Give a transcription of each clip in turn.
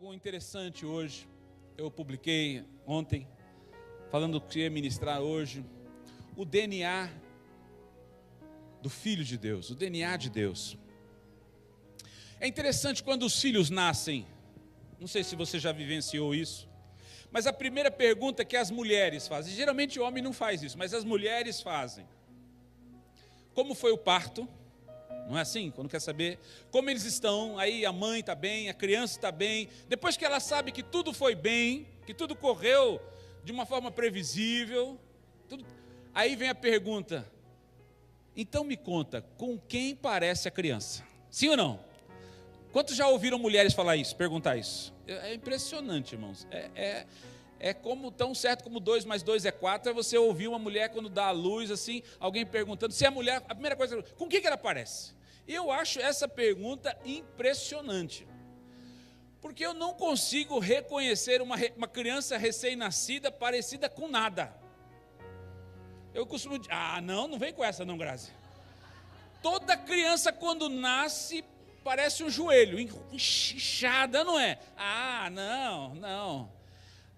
algo interessante hoje. Eu publiquei ontem, falando que ia ministrar hoje, o DNA do Filho de Deus, o DNA de Deus. É interessante quando os filhos nascem, não sei se você já vivenciou isso, mas a primeira pergunta que as mulheres fazem, geralmente o homem não faz isso, mas as mulheres fazem: como foi o parto? Não é assim? Quando quer saber como eles estão, aí a mãe está bem, a criança está bem. Depois que ela sabe que tudo foi bem, que tudo correu de uma forma previsível, aí vem a pergunta: então me conta, com quem parece a criança? Sim ou não? Quantos já ouviram mulheres falar isso, perguntar isso? É impressionante, irmãos. É como tão certo como 2 mais 2 é 4, é você ouvir uma mulher quando dá a luz, assim, alguém perguntando, se é mulher, a primeira coisa, com que ela parece? Eu acho essa pergunta impressionante, porque eu não consigo reconhecer uma criança recém-nascida parecida com nada. Eu costumo dizer, não vem com essa não, Grazi. Toda criança quando nasce parece um joelho, inchada, não é? Não.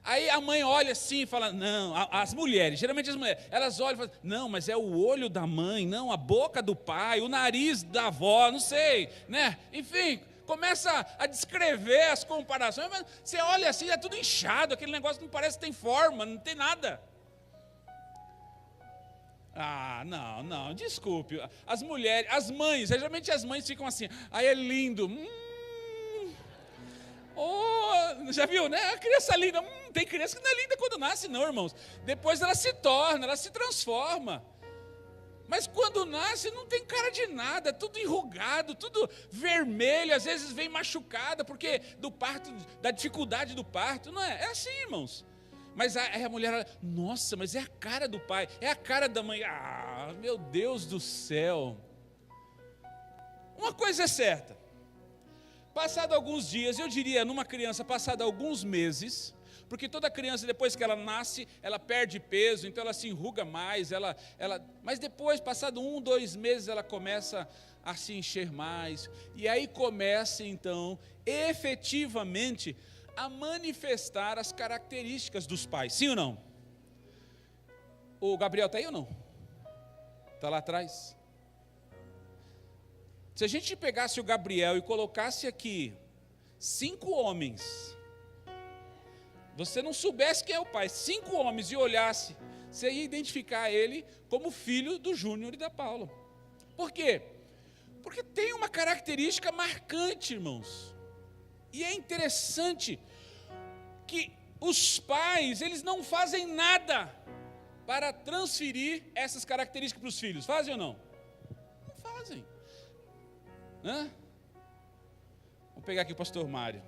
Aí a mãe olha assim e fala, não, as mulheres, geralmente as mulheres, elas olham e falam, não, mas é o olho da mãe, não, a boca do pai, o nariz da avó, não sei, né? Enfim, começa a descrever as comparações, mas você olha assim, é tudo inchado, aquele negócio não parece que tem forma, não tem nada. Não, desculpe, as mulheres, as mães, geralmente as mães ficam assim, aí é lindo, já viu, né? A criança linda, tem criança que não é linda quando nasce não, irmãos. Depois ela se torna, ela se transforma. Mas quando nasce não tem cara de nada, é tudo enrugado, tudo vermelho, às vezes vem machucada, porque do parto, da dificuldade do parto, não é? É assim, irmãos. Mas a mulher, nossa, mas é a cara do pai, é a cara da mãe. Meu Deus do céu. Uma coisa é certa. Passado alguns dias, eu diria numa criança, passado alguns meses, porque toda criança depois que ela nasce, ela perde peso, então ela se enruga mais, mas depois, passado 1, 2 meses, ela começa a se encher mais, e aí começa então, efetivamente, a manifestar as características dos pais, sim ou não? O Gabriel está aí ou não? Está lá atrás? Se a gente pegasse o Gabriel e colocasse aqui 5 homens, você não soubesse quem é o pai, 5 homens e olhasse, você ia identificar ele como filho do Júnior e da Paula. Por quê? Porque tem uma característica marcante, irmãos. E é interessante que os pais, eles não fazem nada para transferir essas características para os filhos. Fazem ou não? Não fazem. Vou pegar aqui o pastor Mário.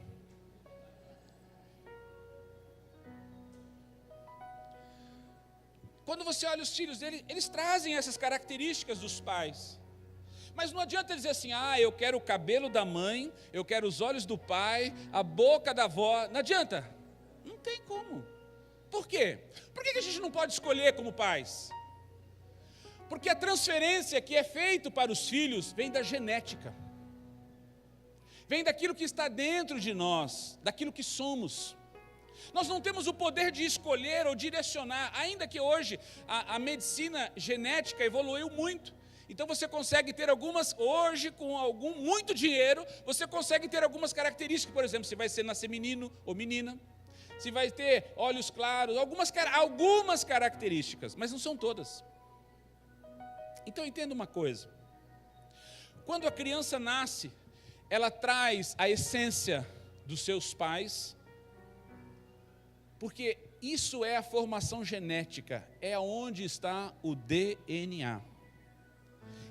Quando você olha os filhos dele, eles trazem essas características dos pais. Mas não adianta dizer assim, eu quero o cabelo da mãe, eu quero os olhos do pai, a boca da avó. Não adianta. Não tem como. Por quê? Por que a gente não pode escolher como pais? Porque a transferência que é feita para os filhos vem da genética. Vem daquilo que está dentro de nós, daquilo que somos. Nós não temos o poder de escolher ou direcionar, ainda que hoje a medicina genética evoluiu muito. Então você consegue ter hoje com muito dinheiro, você consegue ter algumas características, por exemplo, se vai nascer menino ou menina, se vai ter olhos claros, algumas características, mas não são todas. Então entenda uma coisa, quando a criança nasce, ela traz a essência dos seus pais, porque isso é a formação genética, é onde está o DNA.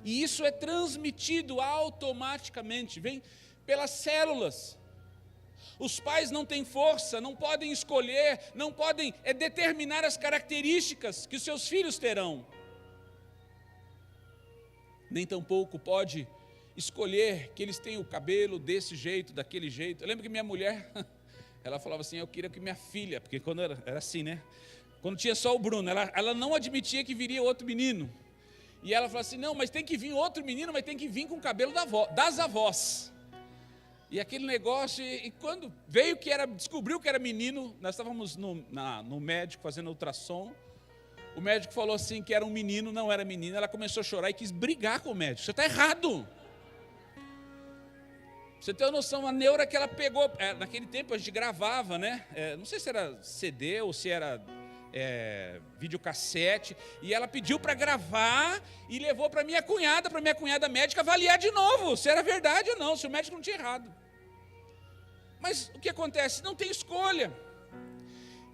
E isso é transmitido automaticamente, vem pelas células. Os pais não têm força, não podem escolher, não podem determinar as características que os seus filhos terão. Nem tampouco pode escolher que eles tenham o cabelo desse jeito, daquele jeito. Eu lembro que minha mulher, ela falava assim, eu queria que minha filha, porque quando era assim, né? Quando tinha só o Bruno, ela não admitia que viria outro menino. E ela falou assim, não, mas tem que vir outro menino, mas tem que vir com o cabelo das avós. E aquele negócio, e quando veio descobriu que era menino, nós estávamos no médico fazendo ultrassom, o médico falou assim que era um menino, não era menina, ela começou a chorar e quis brigar com o médico. Você está errado. Você tem uma noção, a neura que ela pegou, naquele tempo a gente gravava, né? Não sei se era CD ou se era videocassete, e ela pediu para gravar e levou para minha cunhada médica avaliar de novo, se era verdade ou não, se o médico não tinha errado. Mas o que acontece? Não tem escolha.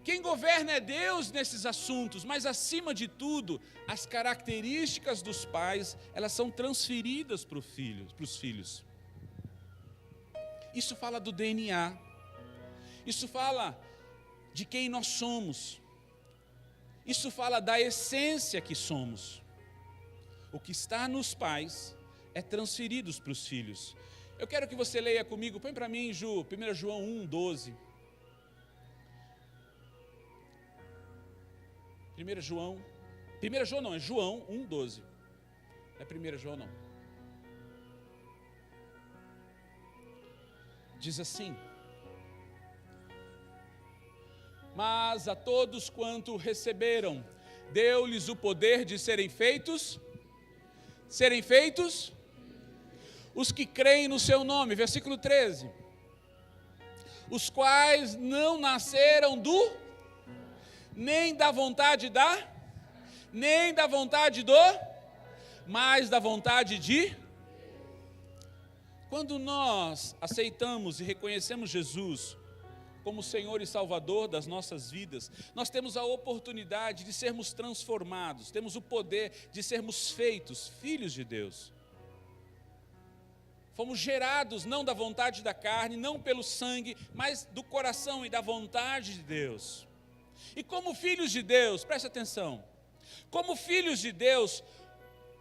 Quem governa é Deus nesses assuntos, mas acima de tudo, as características dos pais, elas são transferidas para os filhos. Isso fala do DNA, isso fala de quem nós somos, isso fala da essência que somos. O que está nos pais é transferido para os filhos. Eu quero que você leia comigo, põe para mim, Ju, 1 João 1,12. 1 João não, é João 1,12. Não é 1 João não. Diz assim: mas a todos quanto receberam, deu-lhes o poder de serem feitos os que creem no seu nome, versículo 13, os quais não nasceram nem da vontade mas da vontade de. Quando nós aceitamos e reconhecemos Jesus como Senhor e Salvador das nossas vidas, nós temos a oportunidade de sermos transformados, temos o poder de sermos feitos filhos de Deus. Fomos gerados não da vontade da carne, não pelo sangue, mas do coração e da vontade de Deus. E como filhos de Deus, preste atenção, como filhos de Deus,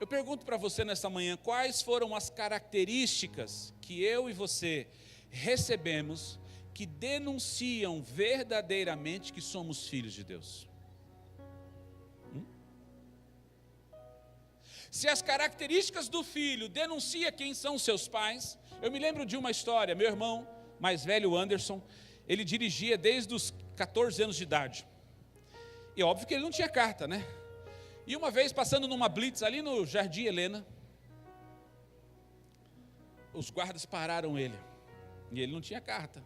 eu pergunto para você nessa manhã, quais foram as características que eu e você recebemos que denunciam verdadeiramente que somos filhos de Deus? Se as características do filho denunciam quem são seus pais, eu me lembro de uma história, meu irmão mais velho, Anderson, ele dirigia desde os 14 anos de idade, e óbvio que ele não tinha carta, né? E uma vez passando numa blitz ali no Jardim Helena, os guardas pararam ele, e ele não tinha carta.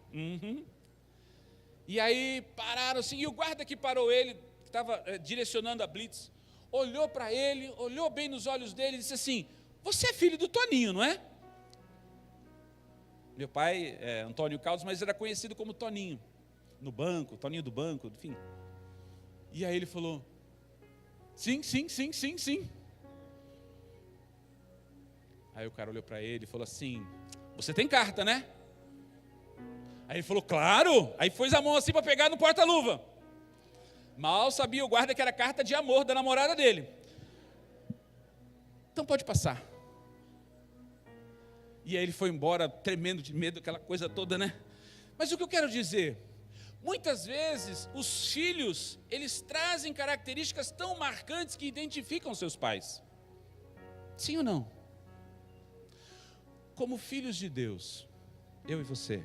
E aí pararam assim, e o guarda que parou ele, que estava direcionando a blitz, olhou para ele, olhou bem nos olhos dele e disse assim: você é filho do Toninho, não é? Meu pai é Antônio Caldas, mas era conhecido como Toninho, no banco, Toninho do banco, enfim. E aí ele falou: sim. Aí o cara olhou para ele e falou assim: você tem carta, né? Aí ele falou: claro. Aí pôs a mão assim para pegar no porta-luva. Mal sabia o guarda que era carta de amor da namorada dele. Então pode passar. E aí ele foi embora tremendo de medo, aquela coisa toda, né? Mas o que eu quero dizer, muitas vezes os filhos, eles trazem características tão marcantes que identificam seus pais. Sim ou não? Como filhos de Deus, eu e você,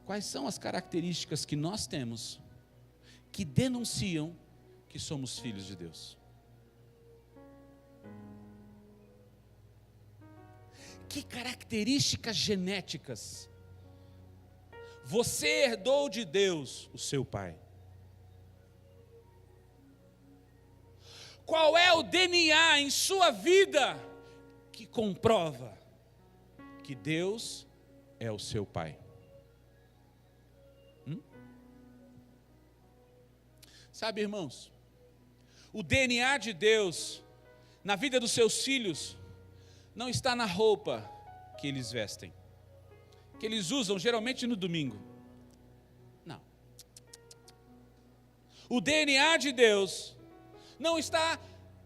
quais são as características que nós temos que denunciam que somos filhos de Deus? Que características genéticas você herdou de Deus, o seu Pai? Qual é o DNA em sua vida que comprova que Deus é o seu Pai? Sabe, irmãos, o DNA de Deus na vida dos seus filhos não está na roupa que eles vestem, que eles usam geralmente no domingo. Não. O DNA de Deus não está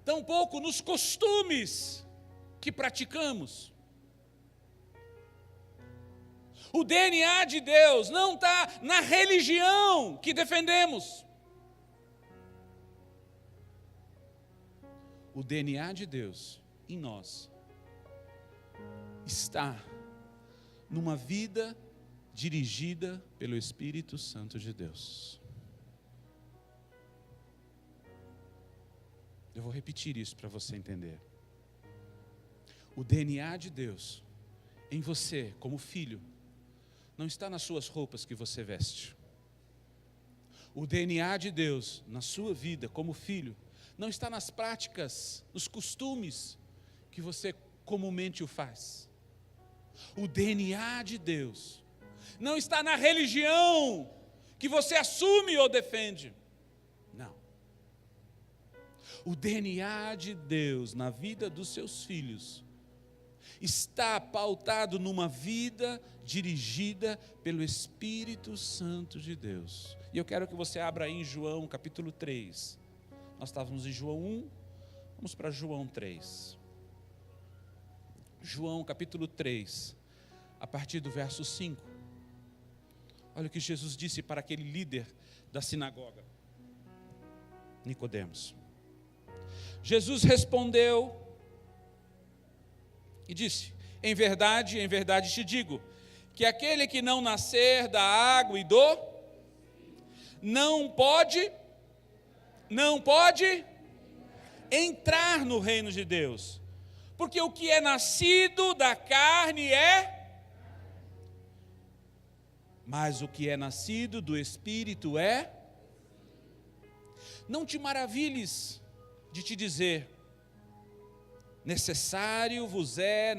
tampouco nos costumes que praticamos. O DNA de Deus não está na religião que defendemos. O DNA de Deus em nós está numa vida dirigida pelo Espírito Santo de Deus. Eu vou repetir isso para você entender. O DNA de Deus em você, como filho, não está nas suas roupas que você veste. O DNA de Deus na sua vida, como filho, não está nas práticas, nos costumes que você comumente o faz. O DNA de Deus não está na religião que você assume ou defende. Não. O DNA de Deus na vida dos seus filhos está pautado numa vida dirigida pelo Espírito Santo de Deus. E eu quero que você abra aí em João capítulo 3. Nós estávamos em João 1, vamos para João 3. João capítulo 3, a partir do verso 5. Olha o que Jesus disse para aquele líder da sinagoga, Nicodemos. Jesus respondeu e disse: em verdade te digo, que aquele que não nascer da água e do, não pode entrar no reino de Deus. Porque o que é nascido da carne mas o que é nascido do Espírito é. Não te maravilhes de te dizer: necessário vos é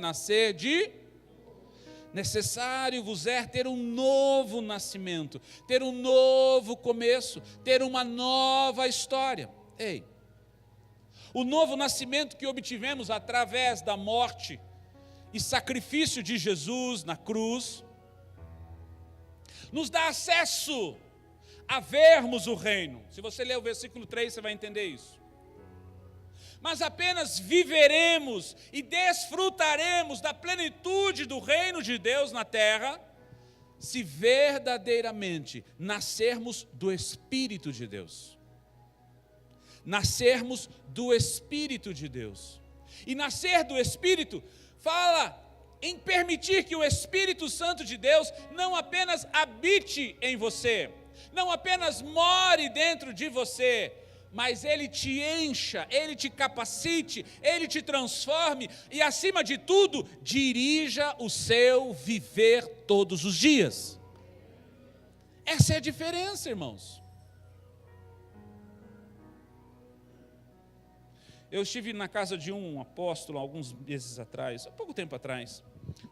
ter um novo nascimento, ter um novo começo, ter uma nova história. Ei, o novo nascimento que obtivemos através da morte e sacrifício de Jesus na cruz, nos dá acesso a vermos o reino. Se você ler o versículo 3, você vai entender isso. Mas apenas viveremos e desfrutaremos da plenitude do reino de Deus na terra, se verdadeiramente nascermos do Espírito de Deus. Nascermos do Espírito de Deus. E nascer do Espírito fala em permitir que o Espírito Santo de Deus não apenas habite em você, não apenas more dentro de você, mas Ele te encha, Ele te capacite, Ele te transforme e, acima de tudo, dirija o seu viver todos os dias. Essa é a diferença, irmãos. Eu estive na casa de um apóstolo alguns meses atrás, há pouco tempo atrás,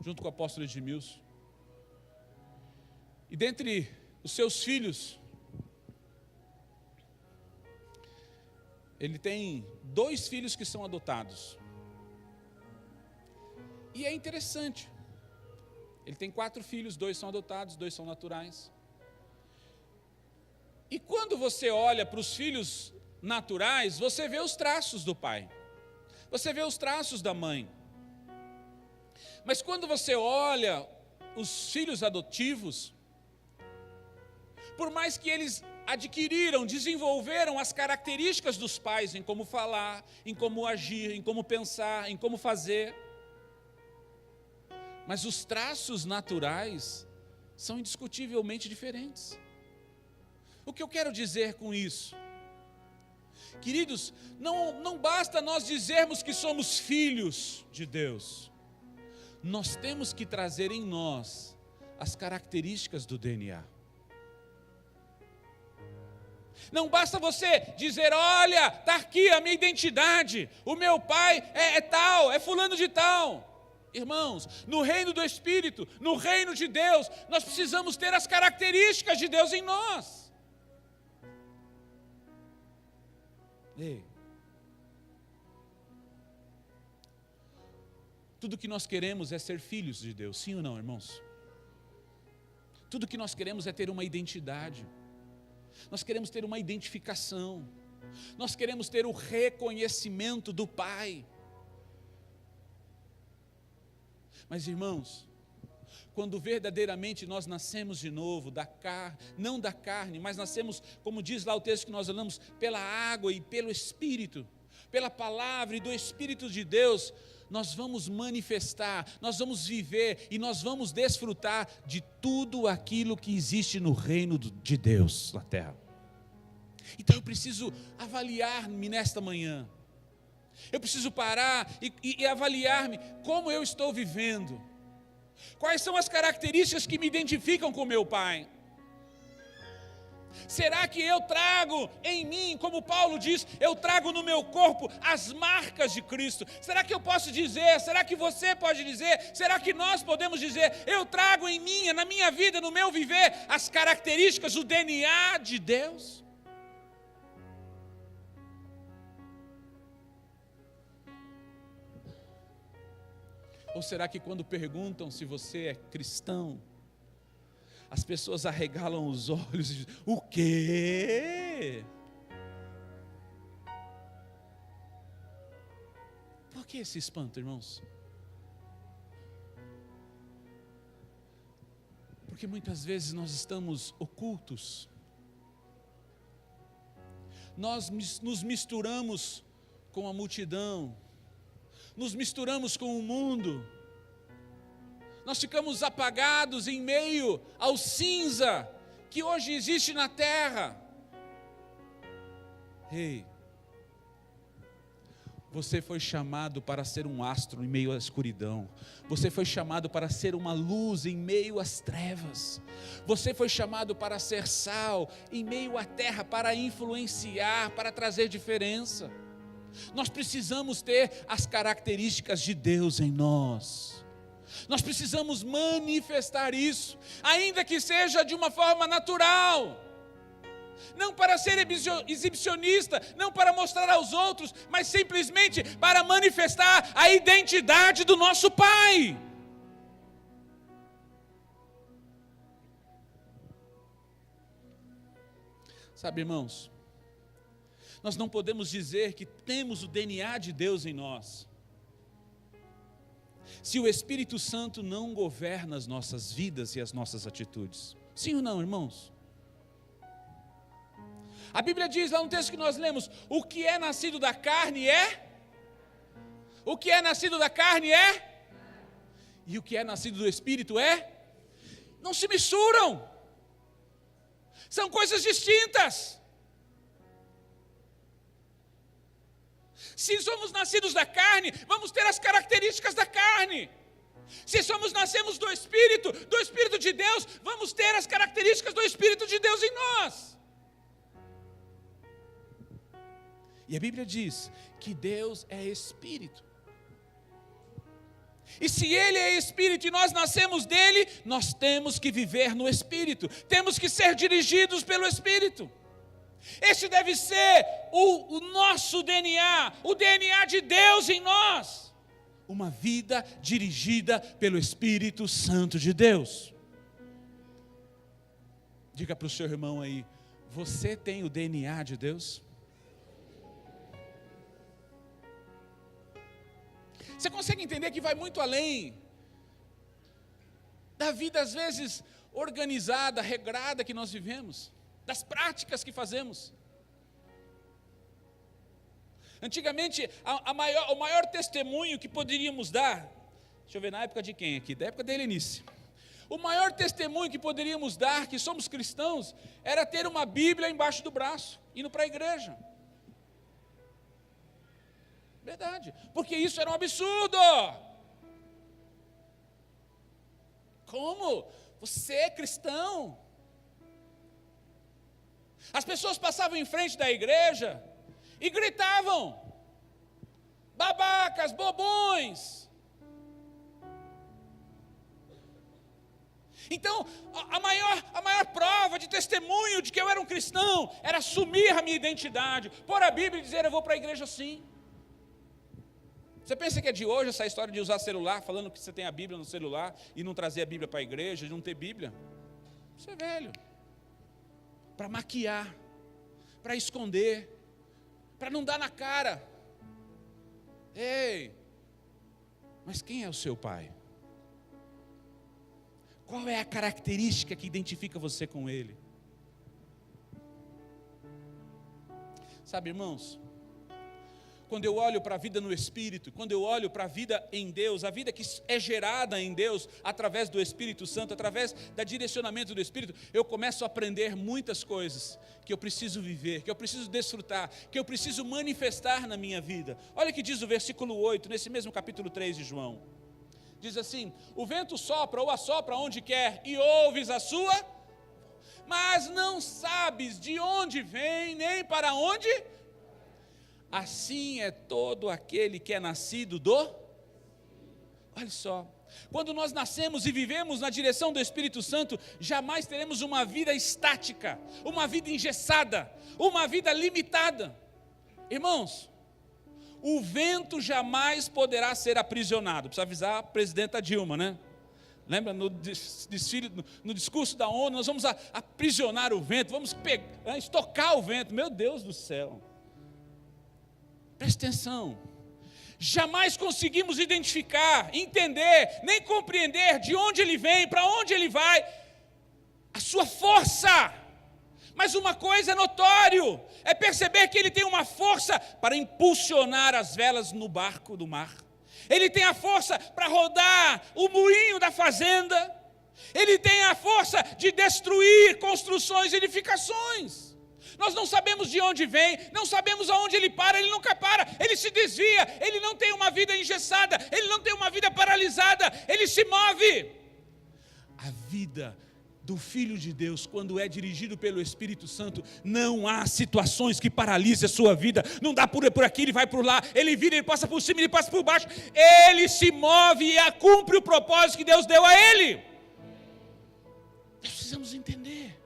junto com o apóstolo Edmilson. E dentre os seus filhos, ele tem 2 filhos que são adotados. E é interessante. Ele tem 4 filhos, 2 são adotados, 2 são naturais. E quando você olha para os filhos naturais, você vê os traços do pai. Você vê os traços da mãe. Mas quando você olha os filhos adotivos, por mais que eles adquiriram, desenvolveram as características dos pais em como falar, em como agir, em como pensar, em como fazer, mas os traços naturais são indiscutivelmente diferentes. O que eu quero dizer com isso? Queridos, não basta nós dizermos que somos filhos de Deus. Nós temos que trazer em nós as características do DNA. Não basta você dizer: olha, está aqui a minha identidade, o meu pai é tal, é fulano de tal. Irmãos, no reino do Espírito, no reino de Deus, nós precisamos ter as características de Deus em nós. Ei, tudo que nós queremos é ser filhos de Deus, sim ou não, irmãos? Tudo que nós queremos é ter uma identidade. Nós queremos ter uma identificação. Nós queremos ter o reconhecimento do Pai. Mas, irmãos, quando verdadeiramente nós nascemos de novo, não da carne, mas nascemos, como diz lá o texto que nós olhamos, pela água e pelo Espírito, pela palavra e do Espírito de Deus, nós vamos manifestar, nós vamos viver e nós vamos desfrutar de tudo aquilo que existe no reino de Deus na terra. Então eu preciso avaliar-me nesta manhã. Eu preciso parar e avaliar-me como eu estou vivendo. Quais são as características que me identificam com meu Pai? Será que eu trago em mim, como Paulo diz, eu trago no meu corpo as marcas de Cristo? Será que eu posso dizer, será que você pode dizer, será que nós podemos dizer, eu trago em mim, na minha vida, no meu viver, as características, o DNA de Deus? Ou será que quando perguntam se você é cristão, as pessoas arregalam os olhos e dizem, o quê? Por que esse espanto, irmãos? Porque muitas vezes nós estamos ocultos. Nós nos misturamos com a multidão. Nos misturamos com o mundo. Nós ficamos apagados em meio ao cinza que hoje existe na terra. Ei, você foi chamado para ser um astro em meio à escuridão. Você foi chamado para ser uma luz em meio às trevas. Você foi chamado para ser sal em meio à terra, para influenciar, para trazer diferença. Nós precisamos ter as características de Deus em nós. Nós precisamos manifestar isso, ainda que seja de uma forma natural. Não para ser exibicionista, não para mostrar aos outros, mas simplesmente para manifestar a identidade do nosso Pai. Sabe, irmãos, nós não podemos dizer que temos o DNA de Deus em nós, se o Espírito Santo não governa as nossas vidas e as nossas atitudes. Sim ou não, irmãos? A Bíblia diz lá no texto que nós lemos, o que é nascido da carne é? O que é nascido da carne é? E o que é nascido do Espírito é? Não se misturam. São coisas distintas. Se somos nascidos da carne, vamos ter as características da carne. Se nascemos do Espírito de Deus, vamos ter as características do Espírito de Deus em nós. E a Bíblia diz que Deus é Espírito. E se Ele é Espírito e nós nascemos dele, nós temos que viver no Espírito. Temos que ser dirigidos pelo Espírito. Este deve ser o nosso DNA, o DNA de Deus em nós. Uma vida dirigida pelo Espírito Santo de Deus. Diga para o seu irmão aí, você tem o DNA de Deus? Você consegue entender que vai muito além da vida, às vezes, organizada, regrada que nós vivemos? Das práticas que fazemos. Antigamente, o maior testemunho que poderíamos dar, deixa eu ver, na época de quem aqui? Da época da Helenice. O maior testemunho que poderíamos dar, que somos cristãos, era ter uma Bíblia embaixo do braço, indo para a igreja. Verdade, porque isso era um absurdo. Como? Você é cristão? As pessoas passavam em frente da igreja e gritavam, babacas, bobões. Então, a maior prova de testemunho de que eu era um cristão era assumir a minha identidade, pôr a Bíblia e dizer, eu vou para a igreja sim. Você pensa que é de hoje essa história de usar celular, falando que você tem a Bíblia no celular e não trazer a Bíblia para a igreja, e não ter Bíblia? Isso é velho. Para maquiar, para esconder, para não dar na cara. Ei, mas quem é o seu pai? Qual é a característica que identifica você com ele? Sabe, irmãos, quando eu olho para a vida no Espírito, quando eu olho para a vida em Deus, a vida que é gerada em Deus, através do Espírito Santo, através do direcionamento do Espírito, eu começo a aprender muitas coisas que eu preciso viver, que eu preciso desfrutar, que eu preciso manifestar na minha vida. Olha o que diz o versículo 8, nesse mesmo capítulo 3 de João. Diz assim: o vento sopra ou assopra onde quer, e ouves a sua, mas não sabes de onde vem, nem para onde. Assim é todo aquele que é nascido do... Olha só, quando nós nascemos e vivemos na direção do Espírito Santo, jamais teremos uma vida estática, uma vida engessada, uma vida limitada. Irmãos, o vento jamais poderá ser aprisionado. Precisa avisar a presidenta Dilma, né? Lembra no desfile, no discurso da ONU, nós vamos aprisionar o vento, vamos estocar o vento. Meu Deus do céu. Presta atenção, jamais conseguimos identificar, entender, nem compreender de onde ele vem, para onde ele vai, a sua força. Mas uma coisa é notório, é perceber que ele tem uma força para impulsionar as velas no barco do mar. Ele tem a força para rodar o moinho da fazenda. Ele tem a força de destruir construções e edificações. Nós não sabemos de onde vem, não sabemos aonde ele para, ele nunca para, ele se desvia, ele não tem uma vida engessada, ele não tem uma vida paralisada, ele se move. A vida do Filho de Deus, quando é dirigido pelo Espírito Santo, não há situações que paralisem a sua vida, não dá por aqui, ele vai por lá, ele vira, ele passa por cima, ele passa por baixo, ele se move e cumpre o propósito que Deus deu a ele. Nós precisamos entender.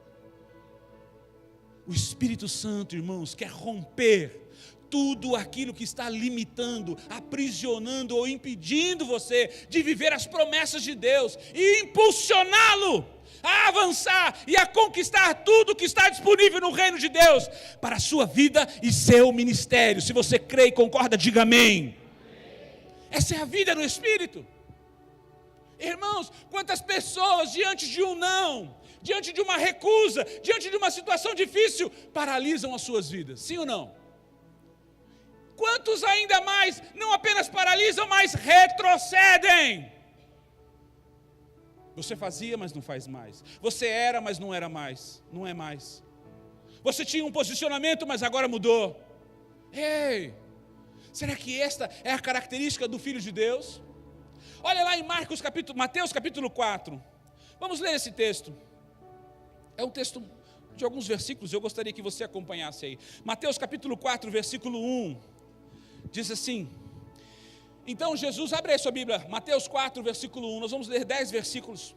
O Espírito Santo, irmãos, quer romper tudo aquilo que está limitando, aprisionando ou impedindo você de viver as promessas de Deus e impulsioná-lo a avançar e a conquistar tudo que está disponível no reino de Deus para a sua vida e seu ministério. Se você crê e concorda, diga amém. Essa é a vida no Espírito. Irmãos, quantas pessoas diante de um não, diante de uma recusa, diante de uma situação difícil, paralisam as suas vidas, sim ou não? Quantos ainda mais, não apenas paralisam, mas retrocedem? Você fazia, mas não faz mais. Você era, mas não era mais, não é mais. Você tinha um posicionamento, mas agora mudou. Ei, será que esta é a característica do Filho de Deus? Olha lá em Mateus capítulo 4, vamos ler esse texto. É um texto de alguns versículos, eu gostaria que você acompanhasse aí. Mateus capítulo 4, versículo 1, diz assim: então Jesus, abre aí sua Bíblia, Mateus 4, versículo 1, nós vamos ler 10 versículos.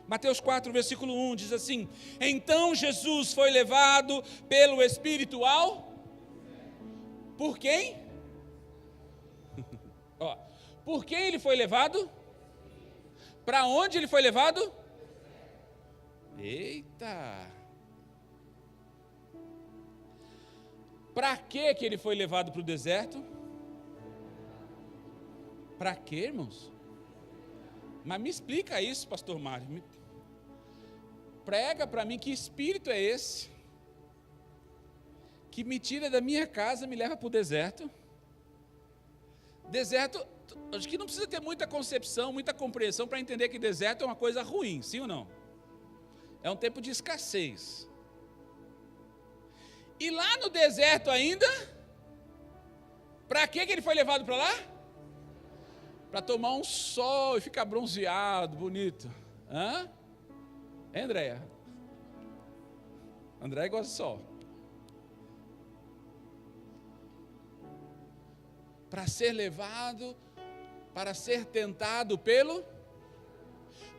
Mateus 4, versículo 1, diz assim: então Jesus foi levado pelo Espírito ao... Por quem? Por quem ele foi levado? Para onde ele foi levado? Eita! Para que ele foi levado para o deserto? Para quê, irmãos? Mas me explica isso, pastor Mário. Prega para mim que espírito é esse que me tira da minha casa e me leva para o deserto. Deserto, acho que não precisa ter muita concepção, muita compreensão para entender que deserto é uma coisa ruim, sim ou não? É um tempo de escassez. E lá no deserto ainda, para que ele foi levado para lá? Para tomar um sol e ficar bronzeado, bonito. Hã? É, Andréia? Andréia gosta de sol. Para ser levado, para ser tentado pelo...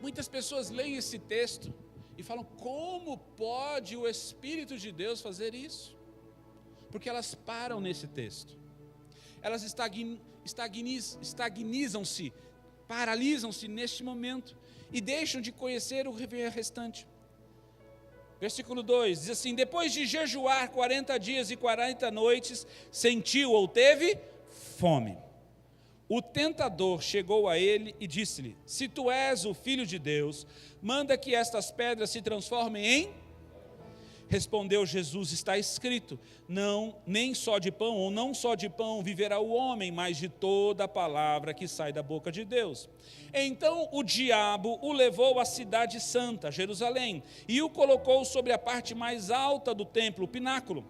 Muitas pessoas leem esse texto e falam, como pode o Espírito de Deus fazer isso? Porque elas param nesse texto. Elas estagnizam-se, paralisam-se neste momento e deixam de conhecer o restante. Versículo 2, diz assim: depois de jejuar 40 dias e 40 noites, sentiu ou teve fome. O tentador chegou a ele e disse-lhe: se tu és o Filho de Deus, manda que estas pedras se transformem em... Respondeu Jesus: está escrito, não, nem só de pão, ou não só de pão viverá o homem, mas de toda a palavra que sai da boca de Deus. Então o diabo o levou à cidade santa, Jerusalém, e o colocou sobre a parte mais alta do templo, o pináculo.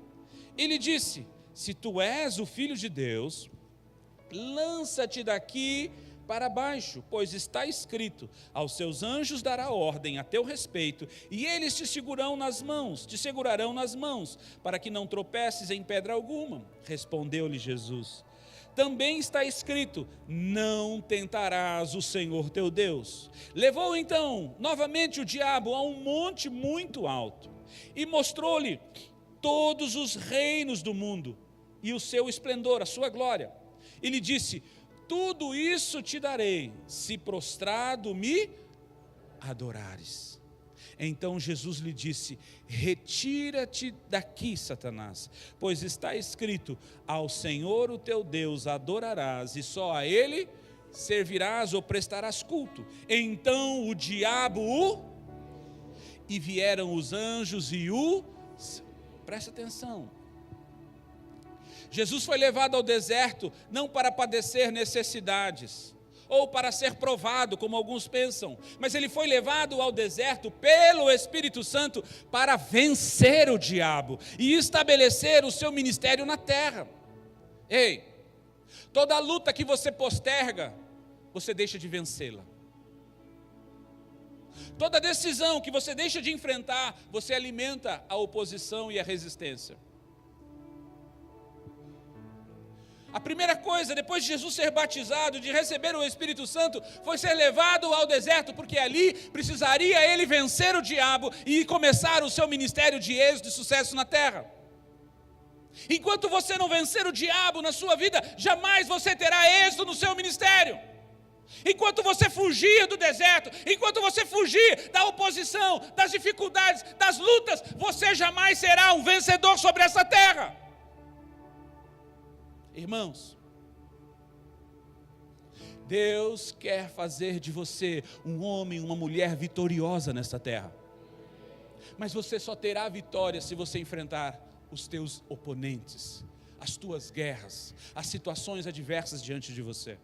E lhe disse: se tu és o Filho de Deus, lança-te daqui para baixo, pois está escrito: aos seus anjos dará ordem a teu respeito, e eles te segurarão nas mãos, para que não tropeces em pedra alguma. Respondeu-lhe Jesus: também está escrito: não tentarás o Senhor teu Deus. Levou então novamente o diabo a um monte muito alto, e mostrou-lhe todos os reinos do mundo, e o seu esplendor, a sua glória. E lhe disse: tudo isso te darei, se prostrado me adorares. Então Jesus lhe disse: retira-te daqui, Satanás, pois está escrito: ao Senhor o teu Deus adorarás, e só a Ele servirás ou prestarás culto. Então o diabo e vieram os anjos e presta atenção, Jesus foi levado ao deserto não para padecer necessidades, ou para ser provado, como alguns pensam, mas ele foi levado ao deserto pelo Espírito Santo para vencer o diabo e estabelecer o seu ministério na terra. Ei, toda luta que você posterga, você deixa de vencê-la. Toda decisão que você deixa de enfrentar, você alimenta a oposição e a resistência. A primeira coisa, depois de Jesus ser batizado, de receber o Espírito Santo, foi ser levado ao deserto, porque ali precisaria ele vencer o diabo e começar o seu ministério de êxito e sucesso na terra. Enquanto você não vencer o diabo na sua vida, jamais você terá êxito no seu ministério. Enquanto você fugir do deserto, enquanto você fugir da oposição, das dificuldades, das lutas, você jamais será um vencedor sobre essa terra. Irmãos, Deus quer fazer de você um homem, uma mulher vitoriosa nesta terra. Mas você só terá vitória se você enfrentar os teus oponentes, as tuas guerras, as situações adversas diante de você.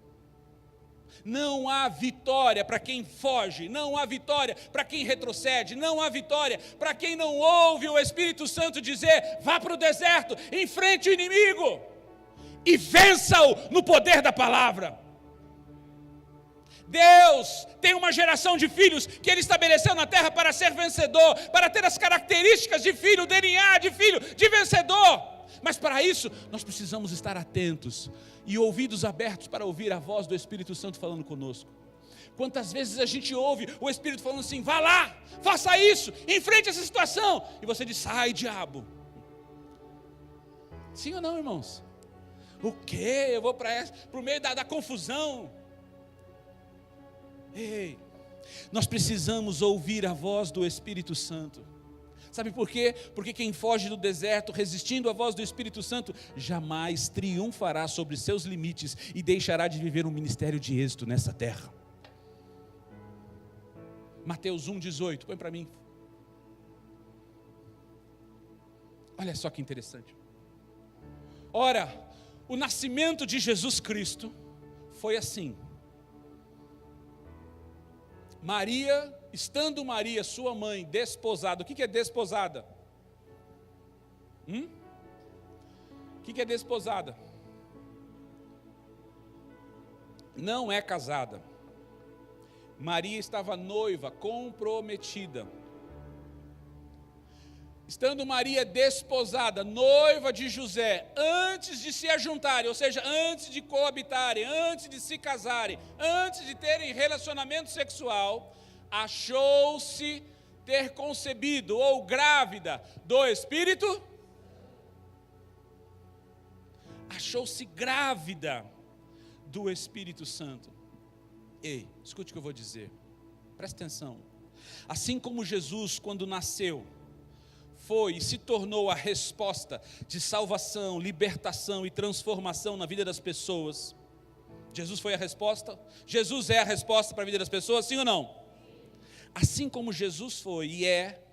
Não há vitória para quem foge, não há vitória para quem retrocede, não há vitória para quem não ouve o Espírito Santo dizer: vá para o deserto, enfrente o inimigo e vença-o no poder da palavra. Deus tem uma geração de filhos que Ele estabeleceu na terra para ser vencedor, para ter as características de filho, o DNA de filho, de vencedor. Mas para isso, nós precisamos estar atentos e ouvidos abertos para ouvir a voz do Espírito Santo falando conosco. Quantas vezes a gente ouve o Espírito falando assim: vá lá, faça isso, enfrente essa situação. E você diz: sai, diabo. Sim ou não, irmãos? O quê? Eu vou para o meio da confusão. Ei, nós precisamos ouvir a voz do Espírito Santo. Sabe por quê? Porque quem foge do deserto, resistindo à voz do Espírito Santo, jamais triunfará sobre seus limites e deixará de viver um ministério de êxito nessa terra. Mateus 1,18, põe para mim. Olha só que interessante. Ora, o nascimento de Jesus Cristo foi assim. Maria, estando Maria, sua mãe, desposada. O que é desposada? O que é desposada? Não é casada. Maria estava noiva, comprometida. Estando Maria desposada, noiva de José, antes de se ajuntarem, ou seja, antes de coabitarem, antes de se casarem, antes de terem relacionamento sexual, achou-se ter concebido ou grávida do Espírito. Achou-se grávida do Espírito Santo. Ei, escute o que eu vou dizer, presta atenção. Assim como Jesus, quando nasceu, foi e se tornou a resposta de salvação, libertação e transformação na vida das pessoas. Jesus foi a resposta? Jesus é a resposta para a vida das pessoas, sim ou não? Assim como Jesus foi e é,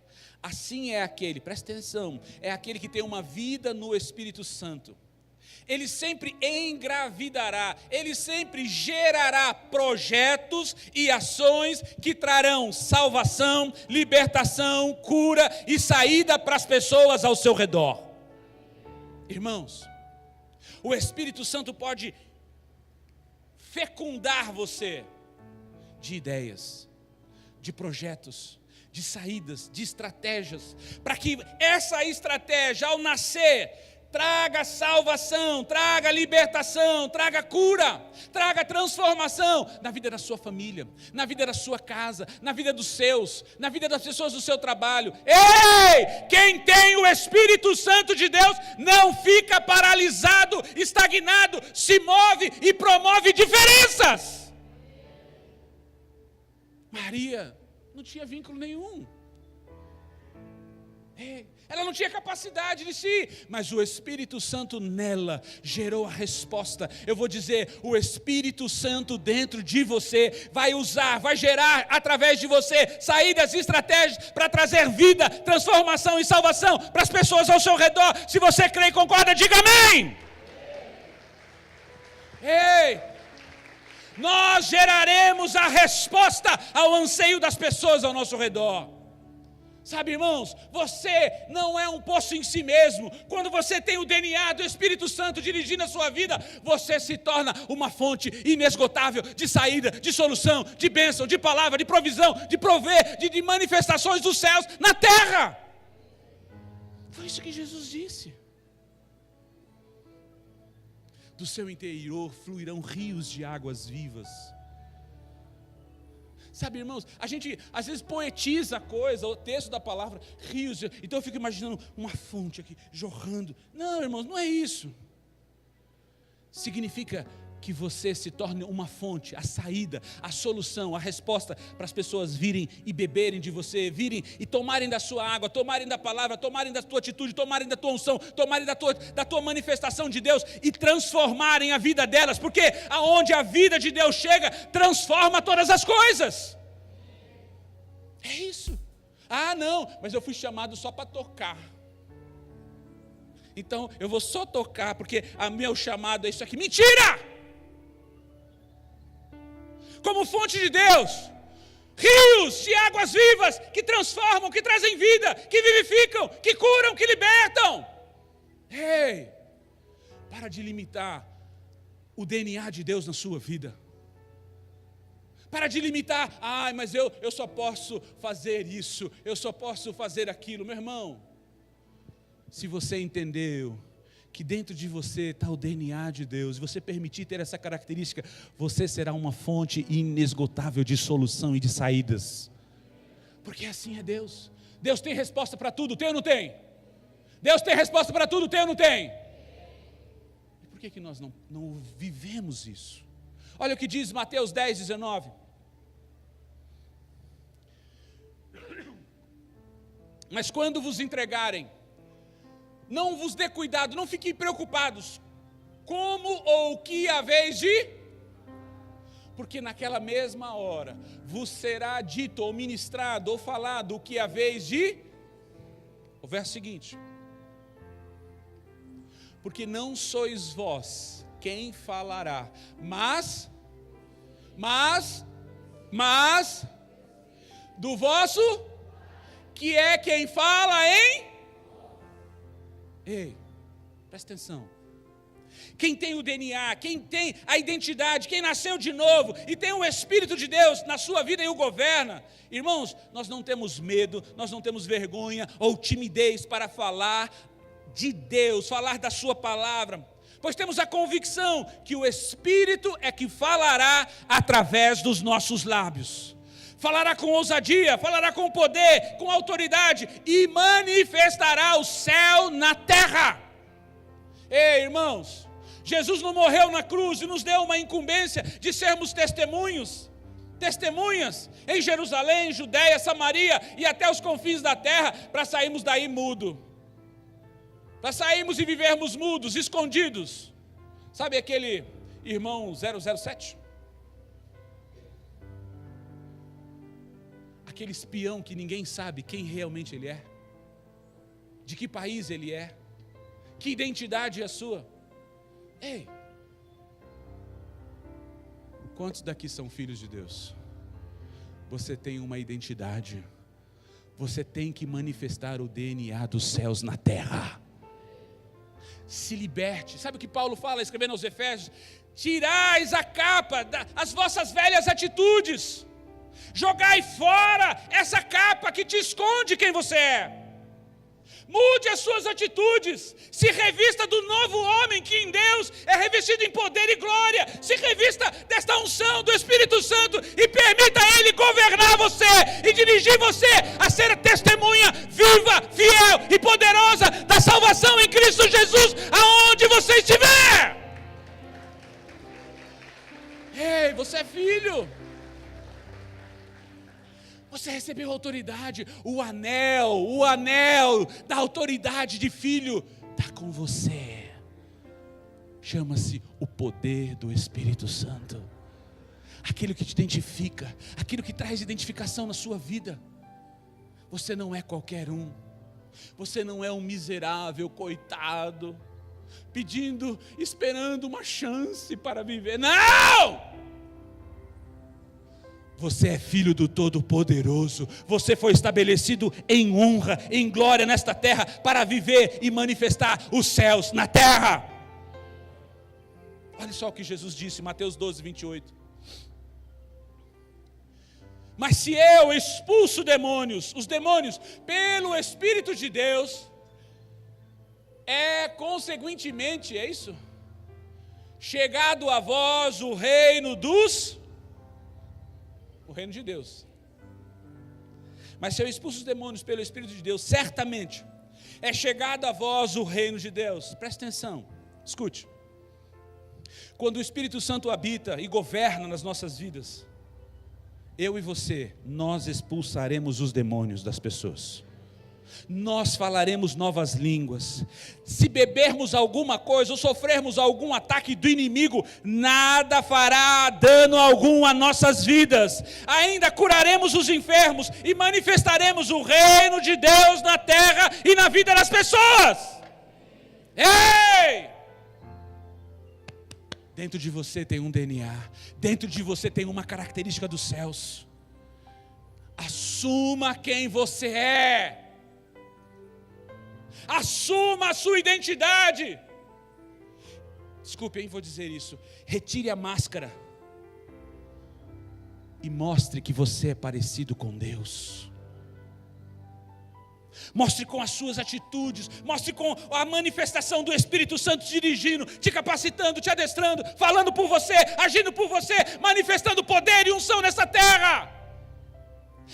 assim é aquele, presta atenção, é aquele que tem uma vida no Espírito Santo. Ele sempre engravidará, ele sempre gerará projetos e ações que trarão salvação, libertação, cura e saída para as pessoas ao seu redor. Irmãos, o Espírito Santo pode fecundar você de ideias, de projetos, de saídas, de estratégias, para que essa estratégia, ao nascer, traga salvação, traga libertação, traga cura, traga transformação na vida da sua família, na vida da sua casa, na vida dos seus, na vida das pessoas do seu trabalho. Ei! Quem tem o Espírito Santo de Deus não fica paralisado, estagnado, se move e promove diferenças. Maria não tinha vínculo nenhum. Ela não tinha capacidade de si, mas o Espírito Santo nela gerou a resposta. Eu vou dizer, o Espírito Santo dentro de você vai usar, vai gerar através de você saídas e estratégias para trazer vida, transformação e salvação para as pessoas ao seu redor. Se você crê e concorda, diga amém. Ei! Nós geraremos a resposta ao anseio das pessoas ao nosso redor. Sabe, irmãos, você não é um poço em si mesmo. Quando você tem o DNA do Espírito Santo dirigindo a sua vida, você se torna uma fonte inesgotável de saída, de solução, de bênção, de palavra, de provisão, de prover, de manifestações dos céus na terra. Foi isso que Jesus disse. Do seu interior fluirão rios de águas vivas. Sabe, irmãos, a gente às vezes poetiza a coisa, o texto da palavra, rios, então eu fico imaginando uma fonte aqui, jorrando. Não, irmãos, não é isso. Significa que você se torne uma fonte, a saída, a solução, a resposta para as pessoas virem e beberem de você, virem e tomarem da sua água, tomarem da palavra, tomarem da tua atitude, tomarem da tua unção, tomarem da tua manifestação de Deus e transformarem a vida delas, porque aonde a vida de Deus chega, transforma todas as coisas. É isso. Ah, não, mas eu fui chamado só para tocar. Então eu vou só tocar, porque o meu chamado é isso aqui. Mentira! Como fonte de Deus, rios de águas vivas que transformam, que trazem vida, que vivificam, que curam, que libertam. Ei, para de limitar o DNA de Deus na sua vida. Para de limitar, mas eu só posso fazer isso, eu só posso fazer aquilo. Meu irmão, se você entendeu que dentro de você está o DNA de Deus, e você permitir ter essa característica, você será uma fonte inesgotável de solução e de saídas. Porque assim é Deus. Deus tem resposta para tudo, tem ou não tem? Deus tem resposta para tudo, tem ou não tem? E por que nós não vivemos isso? Olha o que diz Mateus 10, 19. Mas quando vos entregarem, não vos dê cuidado, não fiquem preocupados, como ou que haveis de, porque naquela mesma hora vos será dito, ou ministrado, ou falado o que haveis de, o verso seguinte, porque não sois vós quem falará, mas, do vosso, que é quem fala em, ei, presta atenção. Quem tem o DNA, quem tem a identidade, quem nasceu de novo e tem o Espírito de Deus na sua vida e o governa, irmãos, nós não temos medo, nós não temos vergonha ou timidez para falar de Deus, falar da sua palavra, pois temos a convicção que o Espírito é que falará através dos nossos lábios. Falará com ousadia, falará com poder, com autoridade e manifestará o céu na terra. Ei, irmãos, Jesus não morreu na cruz e nos deu uma incumbência de sermos testemunhas em Jerusalém, Judeia, Samaria e até os confins da terra, para sairmos daí mudo, para sairmos e vivermos mudos, escondidos. Sabe aquele irmão 007? Aquele espião que ninguém sabe quem realmente ele é. de que país ele é, que identidade é a sua. Ei, quantos daqui são filhos de Deus? Você tem uma identidade, você tem que manifestar o DNA dos céus na terra. Se liberte. Sabe o que Paulo fala escrevendo aos Efésios? Tirais a capa, as vossas velhas atitudes, jogai fora essa capa que te esconde quem você é. Mude as suas atitudes, se revista do novo homem que em Deus é revestido em poder e glória. Se revista desta unção do Espírito Santo e permita Ele governar você e dirigir você a ser testemunha viva, fiel e poderosa da salvação em Cristo Jesus, aonde você estiver. Ei, você é filho. Você recebeu autoridade, o anel da autoridade de filho está com você. Chama-se o poder do Espírito Santo. Aquilo que te identifica, aquilo que traz identificação na sua vida. Você não é qualquer um. Você não é um miserável coitado, esperando uma chance para viver. Não! Você é filho do Todo-Poderoso. Você foi estabelecido em honra, em glória nesta terra, para viver e manifestar os céus na terra. Olha só o que Jesus disse, Mateus 12, 28. Mas se eu expulso os demônios, pelo Espírito de Deus, consequentemente, é isso? Chegado a vós o reino de Deus. Mas se eu expulso os demônios pelo Espírito de Deus, certamente é chegado a vós o reino de Deus. Presta atenção, escute. Quando o Espírito Santo habita e governa nas nossas vidas, eu e você, nós expulsaremos os demônios das pessoas. Nós falaremos novas línguas. Se bebermos alguma coisa ou sofrermos algum ataque do inimigo, nada fará dano algum a nossas vidas. Ainda curaremos os enfermos e manifestaremos o reino de Deus na terra e na vida das pessoas. Ei! Dentro de você tem um DNA. Dentro de você tem uma característica dos céus. Assuma quem você é. Assuma a sua identidade. Desculpe, vou dizer isso. Retire a máscara e mostre que você é parecido com Deus. Mostre com as suas atitudes, mostre com a manifestação do Espírito Santo te dirigindo, te capacitando, te adestrando, falando por você, agindo por você, manifestando poder e unção nessa terra.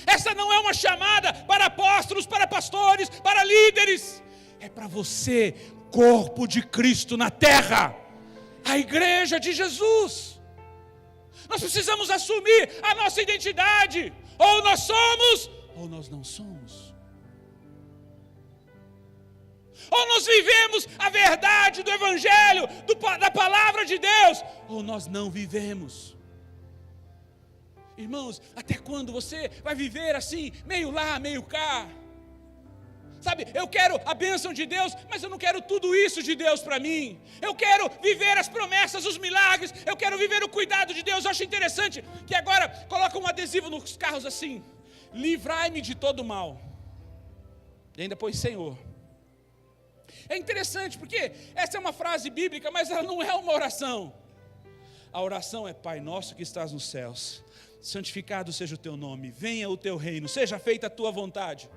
Essa não é uma chamada para apóstolos, para pastores, para líderes. É para você, corpo de Cristo na terra, a igreja de Jesus. Nós precisamos assumir a nossa identidade. Ou nós somos, ou nós não somos. Ou nós vivemos a verdade do Evangelho, da palavra de Deus, ou nós não vivemos. Irmãos, até quando você vai viver assim, meio lá, meio cá? Sabe, eu quero a bênção de Deus, mas eu não quero tudo isso de Deus para mim. Eu quero viver as promessas, os milagres, eu quero viver o cuidado de Deus. Eu acho interessante que agora colocam um adesivo nos carros assim: livrai-me de todo mal. E ainda põe Senhor. É interessante porque essa é uma frase bíblica, mas ela não é uma oração. A oração é: Pai nosso que estás nos céus, santificado seja o teu nome, venha o teu reino, seja feita a tua vontade.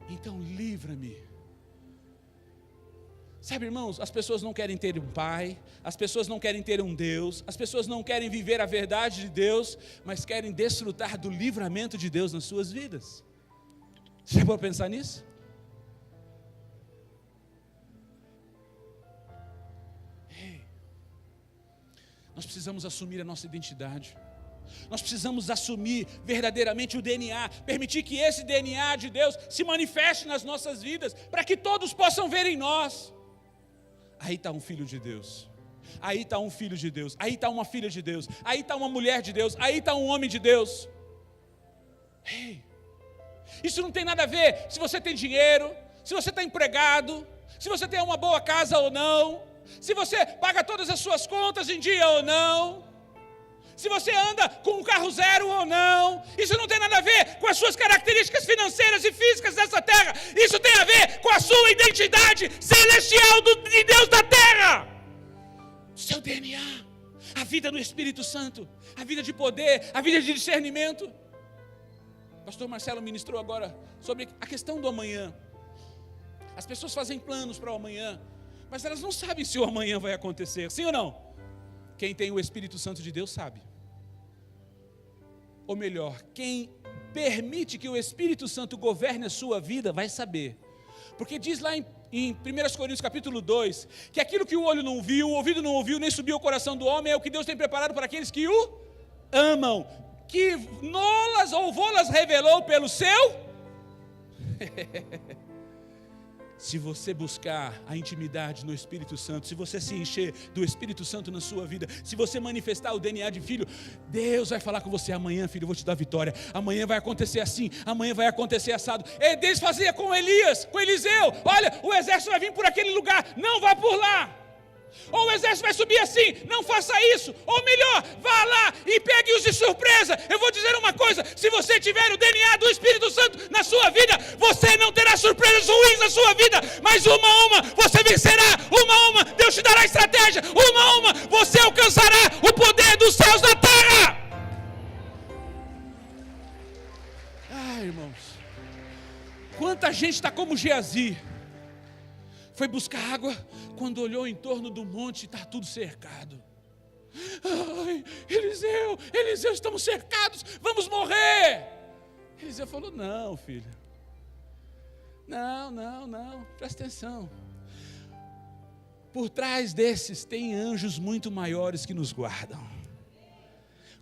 Então livra-me. Sabe, irmãos, as pessoas não querem ter um pai, as pessoas não querem ter um Deus, as pessoas não querem viver a verdade de Deus, mas querem desfrutar do livramento de Deus nas suas vidas. Você pode pensar nisso? Nós precisamos assumir a nossa identidade. Nós precisamos assumir verdadeiramente o DNA, permitir que esse DNA de Deus se manifeste nas nossas vidas, para que todos possam ver em nós. Aí está um filho de Deus, aí está um filho de Deus, aí está uma filha de Deus, aí está uma mulher de Deus, aí está um homem de Deus. Isso não tem nada a ver se você tem dinheiro, se você está empregado, se você tem uma boa casa ou não, se você paga todas as suas contas em dia ou não, se você anda com um carro zero ou não. Isso não tem nada a ver com as suas características financeiras e físicas dessa terra. Isso tem a ver com a sua identidade celestial de Deus da terra. Seu DNA, a vida no Espírito Santo, a vida de poder, a vida de discernimento. O pastor Marcelo ministrou agora sobre a questão do amanhã. As pessoas fazem planos para o amanhã, mas elas não sabem se o amanhã vai acontecer, sim ou não? Quem tem o Espírito Santo de Deus sabe. Ou melhor, quem permite que o Espírito Santo governe a sua vida vai saber. Porque diz lá em 1 Coríntios capítulo 2, que aquilo que o olho não viu, o ouvido não ouviu, nem subiu ao coração do homem, é o que Deus tem preparado para aqueles que o amam, que nolas ou vô-las revelou pelo seu. Se você buscar a intimidade no Espírito Santo, se você se encher do Espírito Santo na sua vida, se você manifestar o DNA de filho, Deus vai falar com você: amanhã, filho, eu vou te dar vitória, amanhã vai acontecer assim, amanhã vai acontecer assado. Deus fazia com Elias, com Eliseu: olha, o exército vai vir por aquele lugar, não vá por lá. Ou o exército vai subir assim, não faça isso. Ou melhor, vá lá e pegue-os de surpresa. Eu vou dizer uma coisa: se você tiver o DNA do Espírito Santo na sua vida, você não terá surpresas ruins na sua vida, mas uma a uma você vencerá, uma a uma Deus te dará estratégia, uma a uma você alcançará o poder dos céus na terra. Irmãos, quanta gente está como Geazi. Foi buscar água, quando olhou em torno do monte, está tudo cercado. Ai, Eliseu, estamos cercados, vamos morrer. Eliseu falou: não, filho, não, presta atenção. Por trás desses tem anjos muito maiores que nos guardam.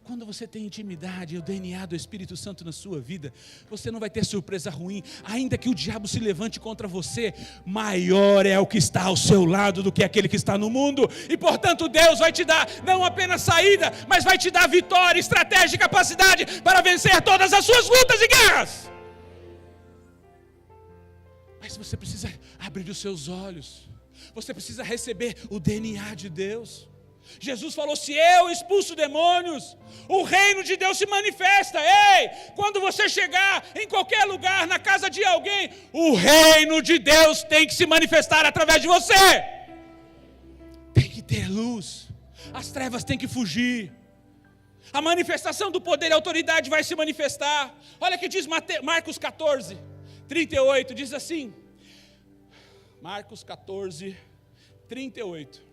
Quando você tem intimidade e o DNA do Espírito Santo na sua vida, você não vai ter surpresa ruim. Ainda que o diabo se levante contra você, maior é o que está ao seu lado do que aquele que está no mundo. E portanto Deus vai te dar não apenas saída, mas vai te dar vitória, estratégia e capacidade para vencer todas as suas lutas e guerras. Mas você precisa abrir os seus olhos. Você precisa receber o DNA de Deus. Jesus falou: se eu expulso demônios, o reino de Deus se manifesta. Quando você chegar em qualquer lugar, na casa de alguém, o reino de Deus tem que se manifestar através de você. Tem que ter luz, as trevas têm que fugir, a manifestação do poder e autoridade vai se manifestar. Olha o que diz Marcos 14, 38, diz assim, Marcos 14, 38.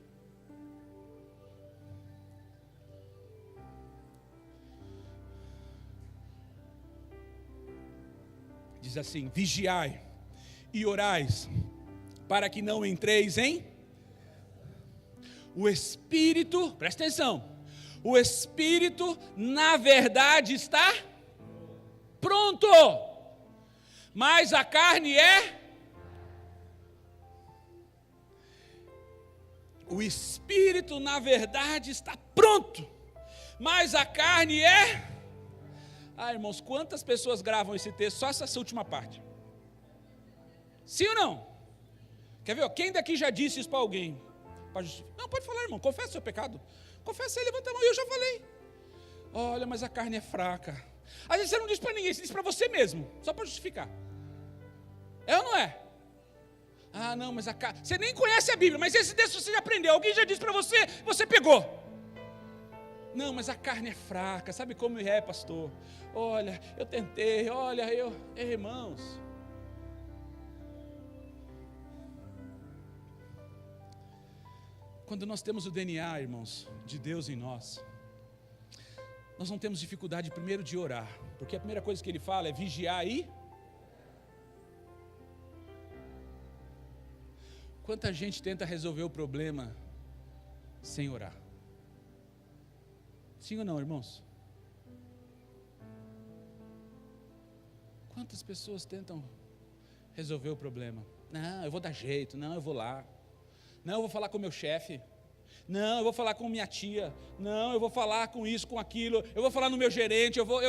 Diz assim: vigiai e orais, para que não entreis em... O Espírito, presta atenção, o Espírito na verdade está pronto, mas a carne é... O Espírito na verdade está pronto, mas a carne é... irmãos, quantas pessoas gravam esse texto, só essa última parte? Sim ou não? Quer ver? Quem daqui já disse isso para alguém? Não, pode falar, irmão, confessa o seu pecado. Confessa aí, levanta a mão, eu já falei. Olha, mas a carne é fraca. Às vezes você não diz para ninguém, você diz para você mesmo, só para justificar. É ou não é? Não, mas a carne... Você nem conhece a Bíblia, mas esse texto você já aprendeu. Alguém já disse para você, você pegou. Não, mas a carne é fraca, sabe como é, pastor? Olha, eu tentei, irmãos. Quando nós temos o DNA, irmãos, de Deus em nós não temos dificuldade primeiro de orar, porque a primeira coisa que ele fala é vigiar e... Quanta gente tenta resolver o problema sem orar? Sim ou não, irmãos? Quantas pessoas tentam resolver o problema? Não, eu vou dar jeito, não, eu vou lá. Não, eu vou falar com o meu chefe. Não, eu vou falar com minha tia. Não, eu vou falar com isso, com aquilo. Eu vou falar no meu gerente, eu vou.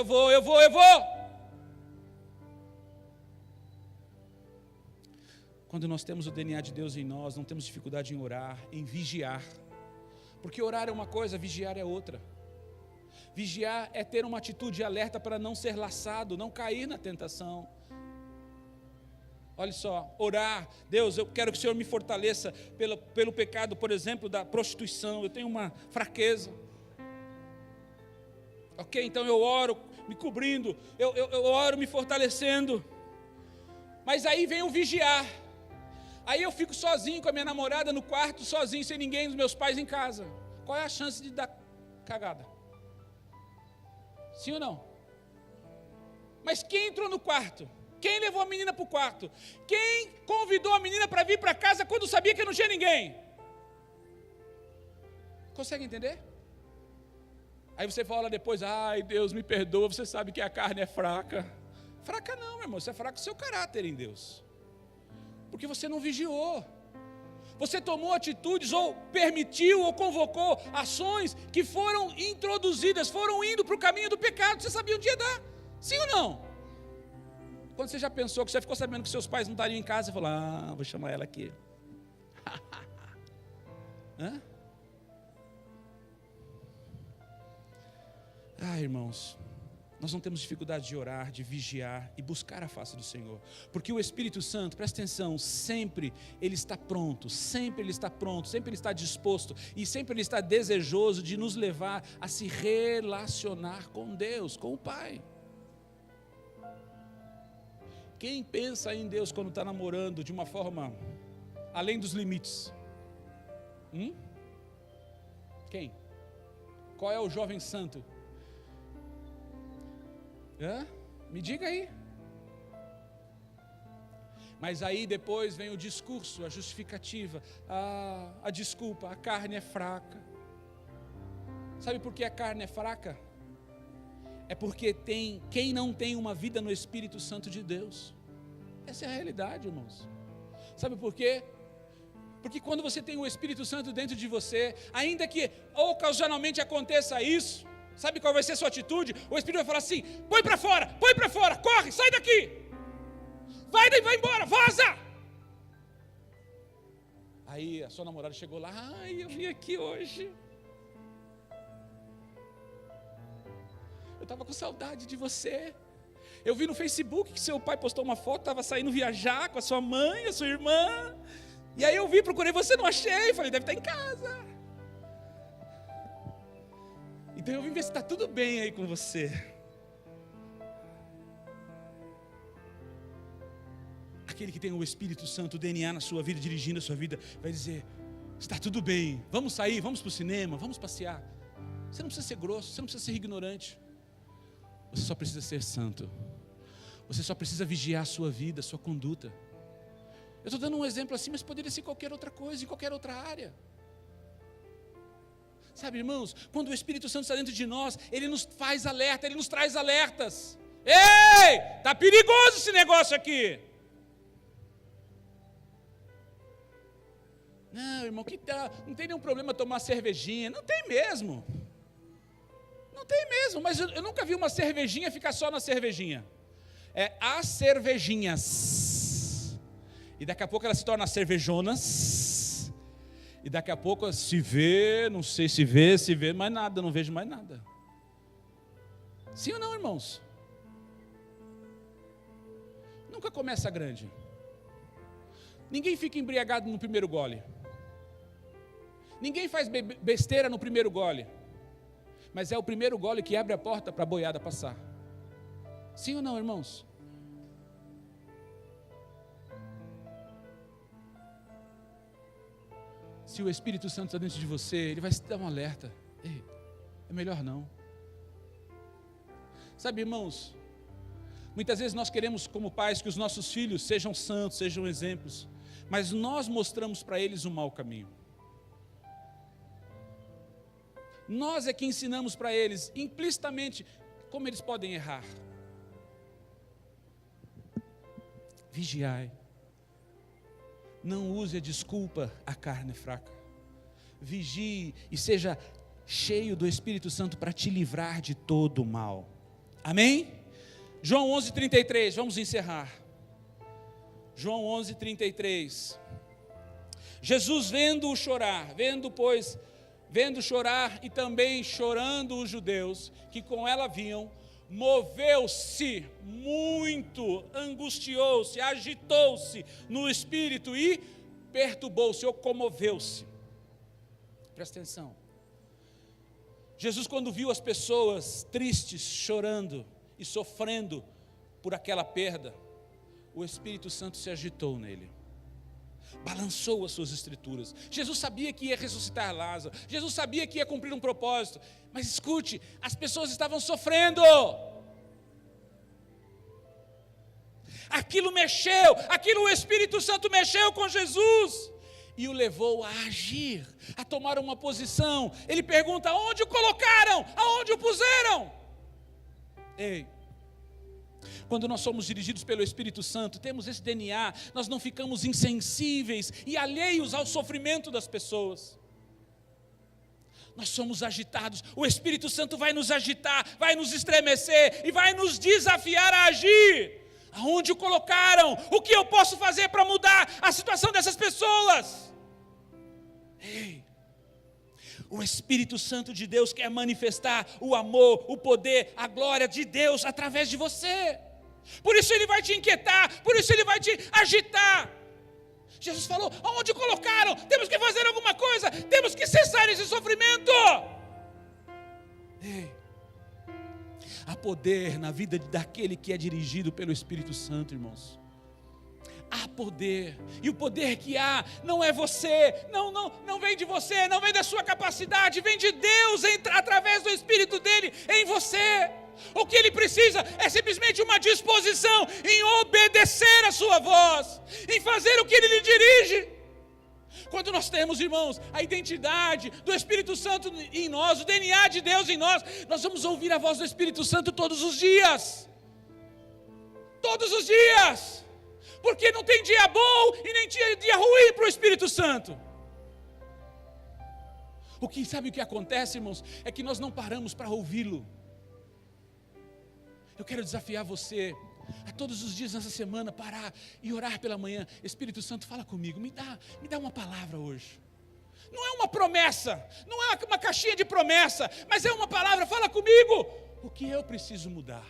Quando nós temos o DNA de Deus em nós, não temos dificuldade em orar, em vigiar. Porque orar é uma coisa, vigiar é outra. Vigiar é ter uma atitude alerta para não ser laçado, não cair na tentação. Olha só, orar, Deus, eu quero que o Senhor me fortaleça pelo pecado, por exemplo, da prostituição. Eu tenho uma fraqueza. Ok, então eu oro me cobrindo, eu oro me fortalecendo. Mas aí vem o vigiar. Aí eu fico sozinho com a minha namorada no quarto, sozinho, sem ninguém dos meus pais em casa. Qual é a chance de dar cagada? Sim ou não? Mas quem entrou no quarto? Quem levou a menina para o quarto? Quem convidou a menina para vir para casa quando sabia que não tinha ninguém? Consegue entender? Aí você fala depois, ai Deus me perdoa, você sabe que a carne é fraca. Fraca não, meu irmão, você é fraco o seu caráter em Deus. Porque você não vigiou. Você tomou atitudes ou permitiu ou convocou ações que foram introduzidas, foram indo para o caminho do pecado. Você sabia onde ia dar? Sim ou não? Quando você já pensou que você ficou sabendo que seus pais não estariam em casa, você falou, vou chamar ela aqui. Hã? Irmãos, nós não temos dificuldade de orar, de vigiar e buscar a face do Senhor, porque o Espírito Santo, presta atenção, sempre Ele está pronto, sempre Ele está pronto, sempre Ele está disposto e sempre Ele está desejoso de nos levar a se relacionar com Deus, com o Pai. Quem pensa em Deus quando está namorando de uma forma além dos limites? Quem? Qual é o jovem santo? Me diga aí. Mas aí depois vem o discurso, a justificativa, a desculpa, a carne é fraca. Sabe por que a carne é fraca? É porque quem não tem uma vida no Espírito Santo de Deus. Essa é a realidade, irmãos. Sabe por quê? Porque quando você tem o Espírito Santo dentro de você, ainda que ocasionalmente aconteça isso, sabe qual vai ser a sua atitude? O Espírito vai falar assim, põe para fora, corre, sai daqui. Vai embora, vaza. Aí a sua namorada chegou lá, eu vim aqui hoje. Eu estava com saudade de você. Eu vi no Facebook que seu pai postou uma foto, estava saindo viajar com a sua mãe, a sua irmã. E aí eu vi, procurei você, não achei. Falei, deve estar em casa. Então eu vim ver se está tudo bem aí com você. Aquele que tem o Espírito Santo, o DNA na sua vida, dirigindo a sua vida, vai dizer, está tudo bem, vamos sair, vamos para o cinema, vamos passear. Você não precisa ser grosso, você não precisa ser ignorante. Você só precisa ser santo. Você só precisa vigiar a sua vida, a sua conduta. Eu estou dando um exemplo assim, mas poderia ser qualquer outra coisa, em qualquer outra área. Sabe, irmãos, quando o Espírito Santo está dentro de nós, Ele nos faz alerta, Ele nos traz alertas. Ei, está perigoso esse negócio aqui. Não, irmão, que tal? Não tem nenhum problema tomar cervejinha. Não tem mesmo. Não tem mesmo, mas eu nunca vi uma cervejinha ficar só na cervejinha. É as cervejinhas. E daqui a pouco ela se torna cervejonas. E daqui a pouco se vê, não sei se vê mais nada, não vejo mais nada. Sim ou não, irmãos? Nunca começa grande. Ninguém fica embriagado no primeiro gole. Ninguém faz besteira no primeiro gole. Mas é o primeiro gole que abre a porta para a boiada passar. Sim ou não, irmãos? Se o Espírito Santo está dentro de você, Ele vai te dar um alerta. Ei, é melhor não. Sabe, irmãos, muitas vezes nós queremos como pais que os nossos filhos sejam santos, sejam exemplos, mas nós mostramos para eles o mau caminho. Nós é que ensinamos para eles, implicitamente, como eles podem errar. Vigiai. Não use a desculpa, a carne é fraca. Vigie e seja cheio do Espírito Santo para te livrar de todo o mal. Amém? João 11:33, vamos encerrar. João 11:33. Jesus vendo chorar e também chorando os judeus que com ela vinham, moveu-se muito, angustiou-se, agitou-se no espírito e perturbou-se ou comoveu-se. Presta atenção. Jesus, quando viu as pessoas tristes, chorando e sofrendo por aquela perda, o Espírito Santo se agitou nele, balançou as suas estruturas. Jesus sabia que ia ressuscitar Lázaro, Jesus sabia que ia cumprir um propósito, mas escute, as pessoas estavam sofrendo. Aquilo mexeu, o Espírito Santo mexeu com Jesus e o levou a agir, a tomar uma posição. Ele pergunta: aonde o colocaram? Aonde o puseram? Ei, quando nós somos dirigidos pelo Espírito Santo, temos esse DNA, nós não ficamos insensíveis e alheios ao sofrimento das pessoas. Nós somos agitados, o Espírito Santo vai nos agitar, vai nos estremecer e vai nos desafiar a agir. Aonde o colocaram? O que eu posso fazer para mudar a situação dessas pessoas? Ei, o Espírito Santo de Deus quer manifestar o amor, o poder, a glória de Deus através de você. Por isso ele vai te inquietar, por isso ele vai te agitar. Jesus falou: aonde colocaram? Temos que fazer alguma coisa, temos que cessar esse sofrimento. Ei, há poder na vida daquele que é dirigido pelo Espírito Santo, irmãos. Há poder, e o poder que há não é você, não vem de você, não vem da sua capacidade, vem de Deus através do Espírito dele em você. O que ele precisa é simplesmente uma disposição em obedecer a sua voz, em fazer o que ele lhe dirige. Quando nós temos, irmãos, a identidade do Espírito Santo em nós, o DNA de Deus em nós, nós vamos ouvir a voz do Espírito Santo todos os dias. Todos os dias. Porque não tem dia bom e nem dia ruim para o Espírito Santo. Sabe o que acontece, irmãos? É que nós não paramos para ouvi-lo. Eu quero desafiar você a todos os dias nessa semana parar e orar pela manhã. Espírito Santo, fala comigo, me dá uma palavra hoje. Não é uma promessa, não é uma caixinha de promessa, mas é uma palavra. Fala comigo, o que eu preciso mudar?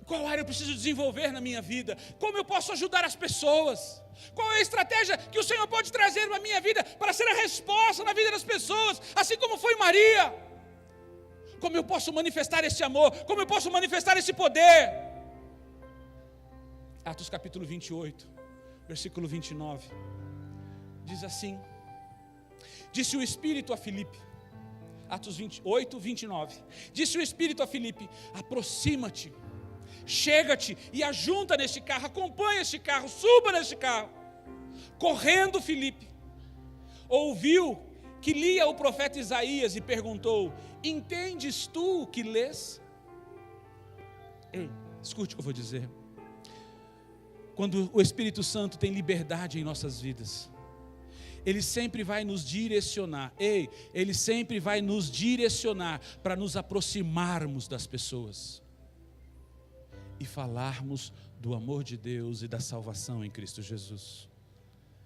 Qual área eu preciso desenvolver na minha vida? Como eu posso ajudar as pessoas? Qual é a estratégia que o Senhor pode trazer na minha vida para ser a resposta na vida das pessoas, assim como foi Maria? Como eu posso manifestar esse amor? Como eu posso manifestar esse poder? Atos capítulo 28, versículo 29, diz assim: disse o Espírito a Filipe, Atos 28, 29, disse o Espírito a Filipe: aproxima-te, chega-te e ajunta neste carro, acompanha este carro, suba neste carro. Correndo Filipe ouviu que lia o profeta Isaías e perguntou: entendes tu o que lês? Ei, escute o que eu vou dizer. Quando o Espírito Santo tem liberdade em nossas vidas, Ele sempre vai nos direcionar. Ele sempre vai nos direcionar para nos aproximarmos das pessoas e falarmos do amor de Deus e da salvação em Cristo Jesus.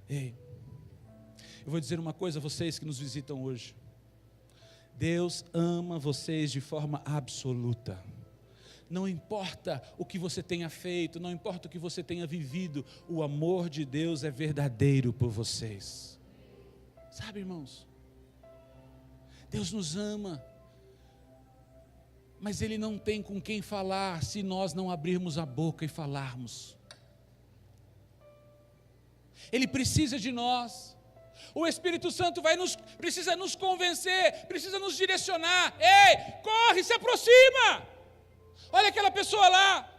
Eu vou dizer uma coisa a vocês que nos visitam hoje. Deus ama vocês de forma absoluta. Não importa o que você tenha feito, não importa o que você tenha vivido, o amor de Deus é verdadeiro por vocês. Sabe, irmãos? Deus nos ama, mas Ele não tem com quem falar se nós não abrirmos a boca e falarmos. Ele precisa de nós. O Espírito Santo precisa nos convencer, precisa nos direcionar. Corre, se aproxima. Olha aquela pessoa lá.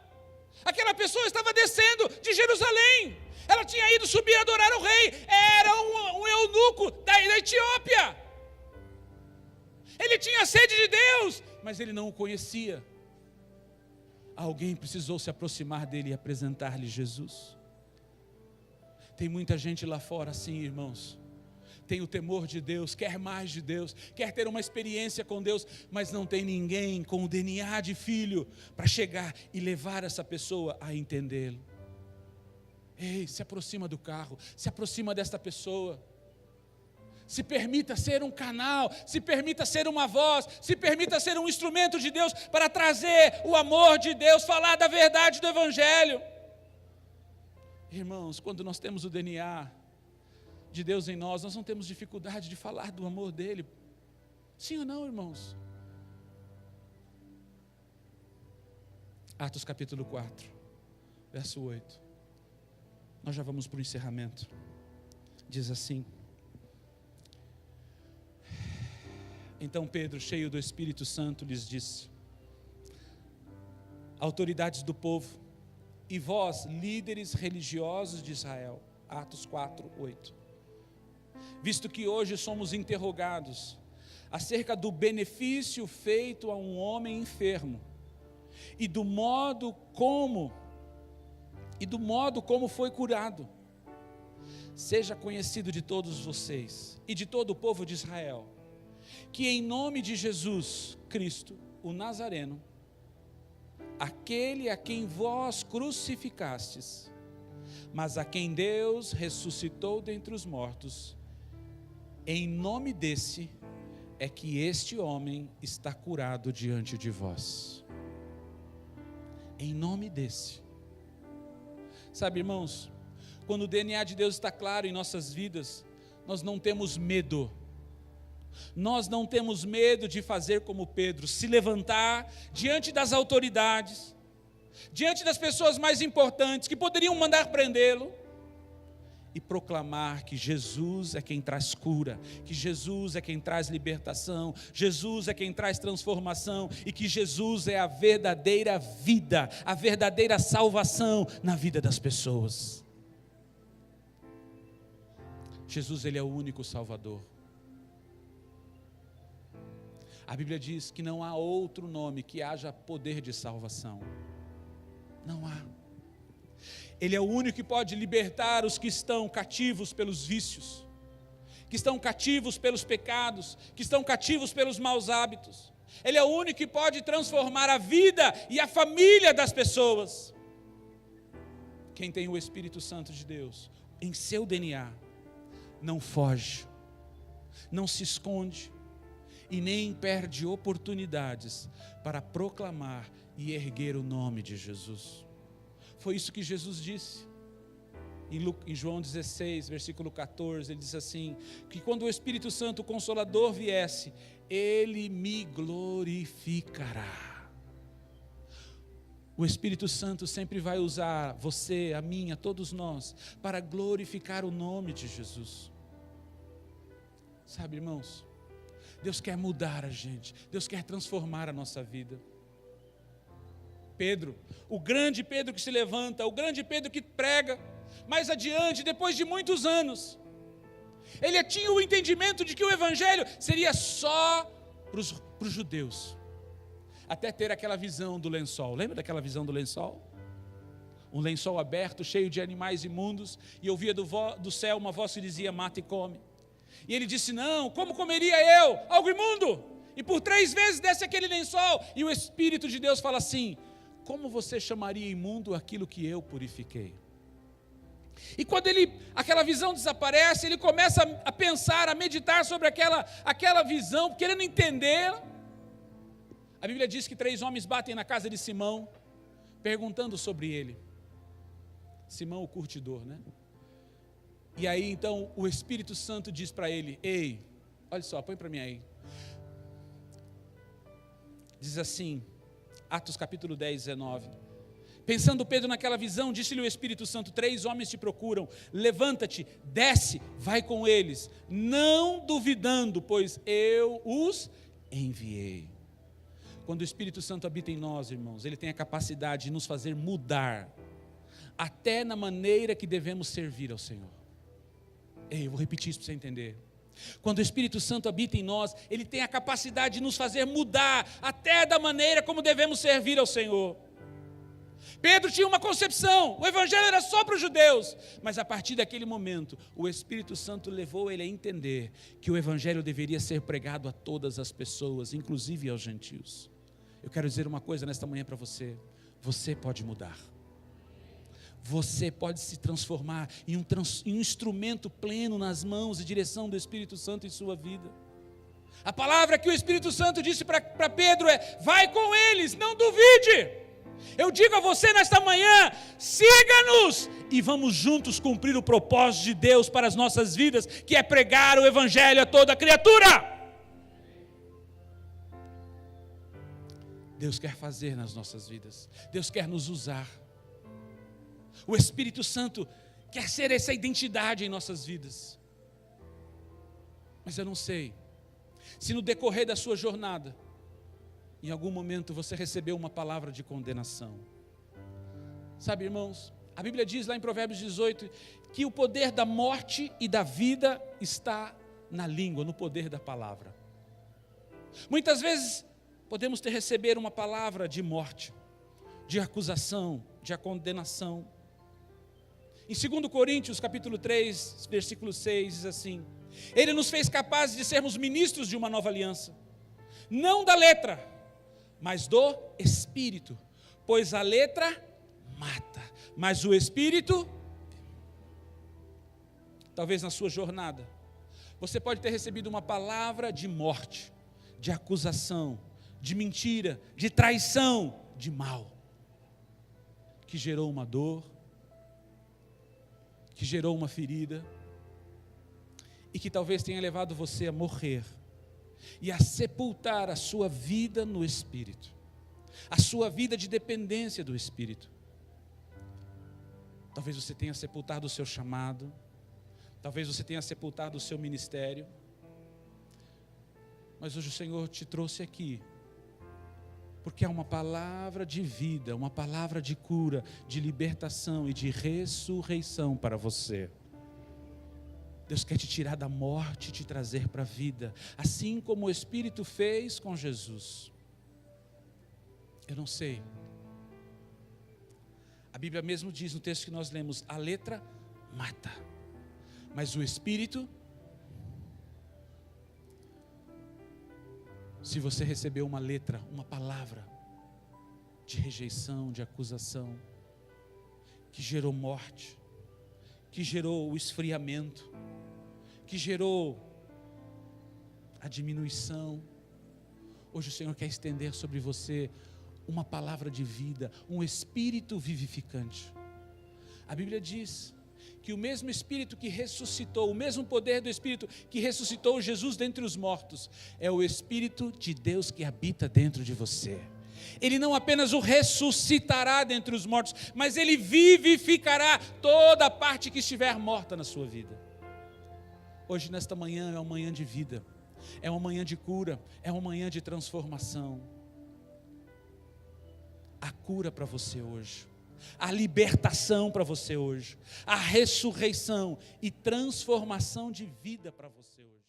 Aquela pessoa estava descendo de Jerusalém. Ela tinha ido subir a adorar o rei. Era um eunuco da Etiópia. Ele tinha sede de Deus, mas ele não o conhecia. Alguém precisou se aproximar dele e apresentar-lhe Jesus. Tem muita gente lá fora assim, irmãos. Tem o temor de Deus, quer mais de Deus, quer ter uma experiência com Deus, mas não tem ninguém com o DNA de filho para chegar e levar essa pessoa a entendê-lo. Ei, se aproxima do carro, se aproxima desta pessoa. Se permita ser um canal, se permita ser uma voz, se permita ser um instrumento de Deus para trazer o amor de Deus, falar da verdade do Evangelho. Irmãos, quando nós temos o DNA de Deus em nós não temos dificuldade de falar do amor dele. Sim ou não, irmãos? Atos capítulo 4, verso 8. Nós já vamos para o encerramento. Diz assim: então Pedro, cheio do Espírito Santo, lhes disse: autoridades do povo, e vós, líderes religiosos de Israel, Atos 4, 8, visto que hoje somos interrogados acerca do benefício feito a um homem enfermo, e do modo como foi curado, seja conhecido de todos vocês e de todo o povo de Israel, que em nome de Jesus Cristo, o Nazareno, aquele a quem vós crucificastes, mas a quem Deus ressuscitou dentre os mortos, em nome desse é que este homem está curado diante de vós. Em nome desse. Sabe, irmãos, quando o DNA de Deus está claro em nossas vidas, nós não temos medo. Nós não temos medo de fazer como Pedro, se levantar diante das autoridades, diante das pessoas mais importantes que poderiam mandar prendê-lo, e proclamar que Jesus é quem traz cura, que Jesus é quem traz libertação, Jesus é quem traz transformação, e que Jesus é a verdadeira vida, a verdadeira salvação na vida das pessoas. Jesus, Ele é o único Salvador. A Bíblia diz que não há outro nome que haja poder de salvação. Não há. Ele é o único que pode libertar os que estão cativos pelos vícios, que estão cativos pelos pecados, que estão cativos pelos maus hábitos. Ele é o único que pode transformar a vida e a família das pessoas. Quem tem o Espírito Santo de Deus em seu DNA, não foge, não se esconde, e nem perde oportunidades para proclamar e erguer o nome de Jesus. Foi isso que Jesus disse em João 16, versículo 14, ele diz assim, que quando o Espírito Santo, o Consolador, viesse, ele me glorificará. O Espírito Santo sempre vai usar você, a mim, a todos nós, para glorificar o nome de Jesus. Sabe, irmãos, Deus quer mudar a gente, Deus quer transformar a nossa vida. Pedro, o grande Pedro que se levanta, o grande Pedro que prega, mais adiante, depois de muitos anos, ele tinha o entendimento de que o Evangelho seria só para os judeus, até ter aquela visão do lençol. Lembra daquela visão do lençol? Um lençol aberto, cheio de animais imundos, e ouvia do céu uma voz que dizia: mata e come. E ele disse: não, como comeria eu algo imundo? E por 3 vezes desce aquele lençol, e o Espírito de Deus fala assim: como você chamaria imundo aquilo que eu purifiquei? E quando aquela visão desaparece, ele começa a pensar, a meditar sobre aquela visão, querendo entender. A Bíblia diz que 3 homens batem na casa de Simão, perguntando sobre ele. Simão, o curtidor, né? E aí então o Espírito Santo diz para ele: ei, olha só, põe para mim aí. Diz assim, Atos capítulo 10, 19. Pensando Pedro naquela visão, disse-lhe o Espírito Santo: 3 homens te procuram, levanta-te, desce, vai com eles, não duvidando, pois eu os enviei. Quando o Espírito Santo habita em nós, irmãos, ele tem a capacidade de nos fazer mudar, até na maneira que devemos servir ao Senhor. Ei, eu vou repetir isso para você entender. Quando o Espírito Santo habita em nós, ele tem a capacidade de nos fazer mudar, até da maneira como devemos servir ao Senhor. Pedro tinha uma concepção, o Evangelho era só para os judeus, mas a partir daquele momento, o Espírito Santo levou ele a entender que o Evangelho deveria ser pregado a todas as pessoas, inclusive aos gentios. Eu quero dizer uma coisa nesta manhã para você: você pode mudar. você pode se transformar em um instrumento pleno nas mãos e direção do Espírito Santo em sua vida. A palavra que o Espírito Santo disse para Pedro é: vai com eles, não duvide. Eu digo a você nesta manhã: siga-nos e vamos juntos cumprir o propósito de Deus para as nossas vidas, que é pregar o Evangelho a toda criatura. Deus quer fazer nas nossas vidas, Deus quer nos usar. O Espírito Santo quer ser essa identidade em nossas vidas. Mas eu não sei se no decorrer da sua jornada, em algum momento você recebeu uma palavra de condenação. Sabe, irmãos, a Bíblia diz lá em Provérbios 18 que o poder da morte e da vida está na língua, no poder da palavra. Muitas vezes podemos receber uma palavra de morte, de acusação, de condenação. Em 2 Coríntios capítulo 3, versículo 6, diz assim: Ele nos fez capazes de sermos ministros de uma nova aliança, não da letra, mas do Espírito, pois a letra mata, mas o Espírito... Talvez na sua jornada, você pode ter recebido uma palavra de morte, de acusação, de mentira, de traição, de mal, que gerou uma dor, que gerou uma ferida, e que talvez tenha levado você a morrer, e a sepultar a sua vida no Espírito, a sua vida de dependência do Espírito. Talvez você tenha sepultado o seu chamado, talvez você tenha sepultado o seu ministério, mas hoje o Senhor te trouxe aqui, porque é uma palavra de vida, uma palavra de cura, de libertação e de ressurreição para você. Deus quer te tirar da morte e te trazer para a vida, assim como o Espírito fez com Jesus. Eu não sei. A Bíblia mesmo diz no texto que nós lemos: a letra mata, mas o Espírito... Se você recebeu uma letra, uma palavra de rejeição, de acusação, que gerou morte, que gerou o esfriamento, que gerou a diminuição, hoje o Senhor quer estender sobre você uma palavra de vida, um Espírito vivificante. A Bíblia diz que o mesmo Espírito que ressuscitou, o mesmo poder do Espírito que ressuscitou Jesus dentre os mortos, é o Espírito de Deus que habita dentro de você. Ele não apenas o ressuscitará dentre os mortos, mas Ele vivificará toda a parte que estiver morta na sua vida. Hoje, nesta manhã, é uma manhã de vida, é uma manhã de cura, é uma manhã de transformação. A cura para você hoje, a libertação para você hoje, a ressurreição e transformação de vida para você hoje.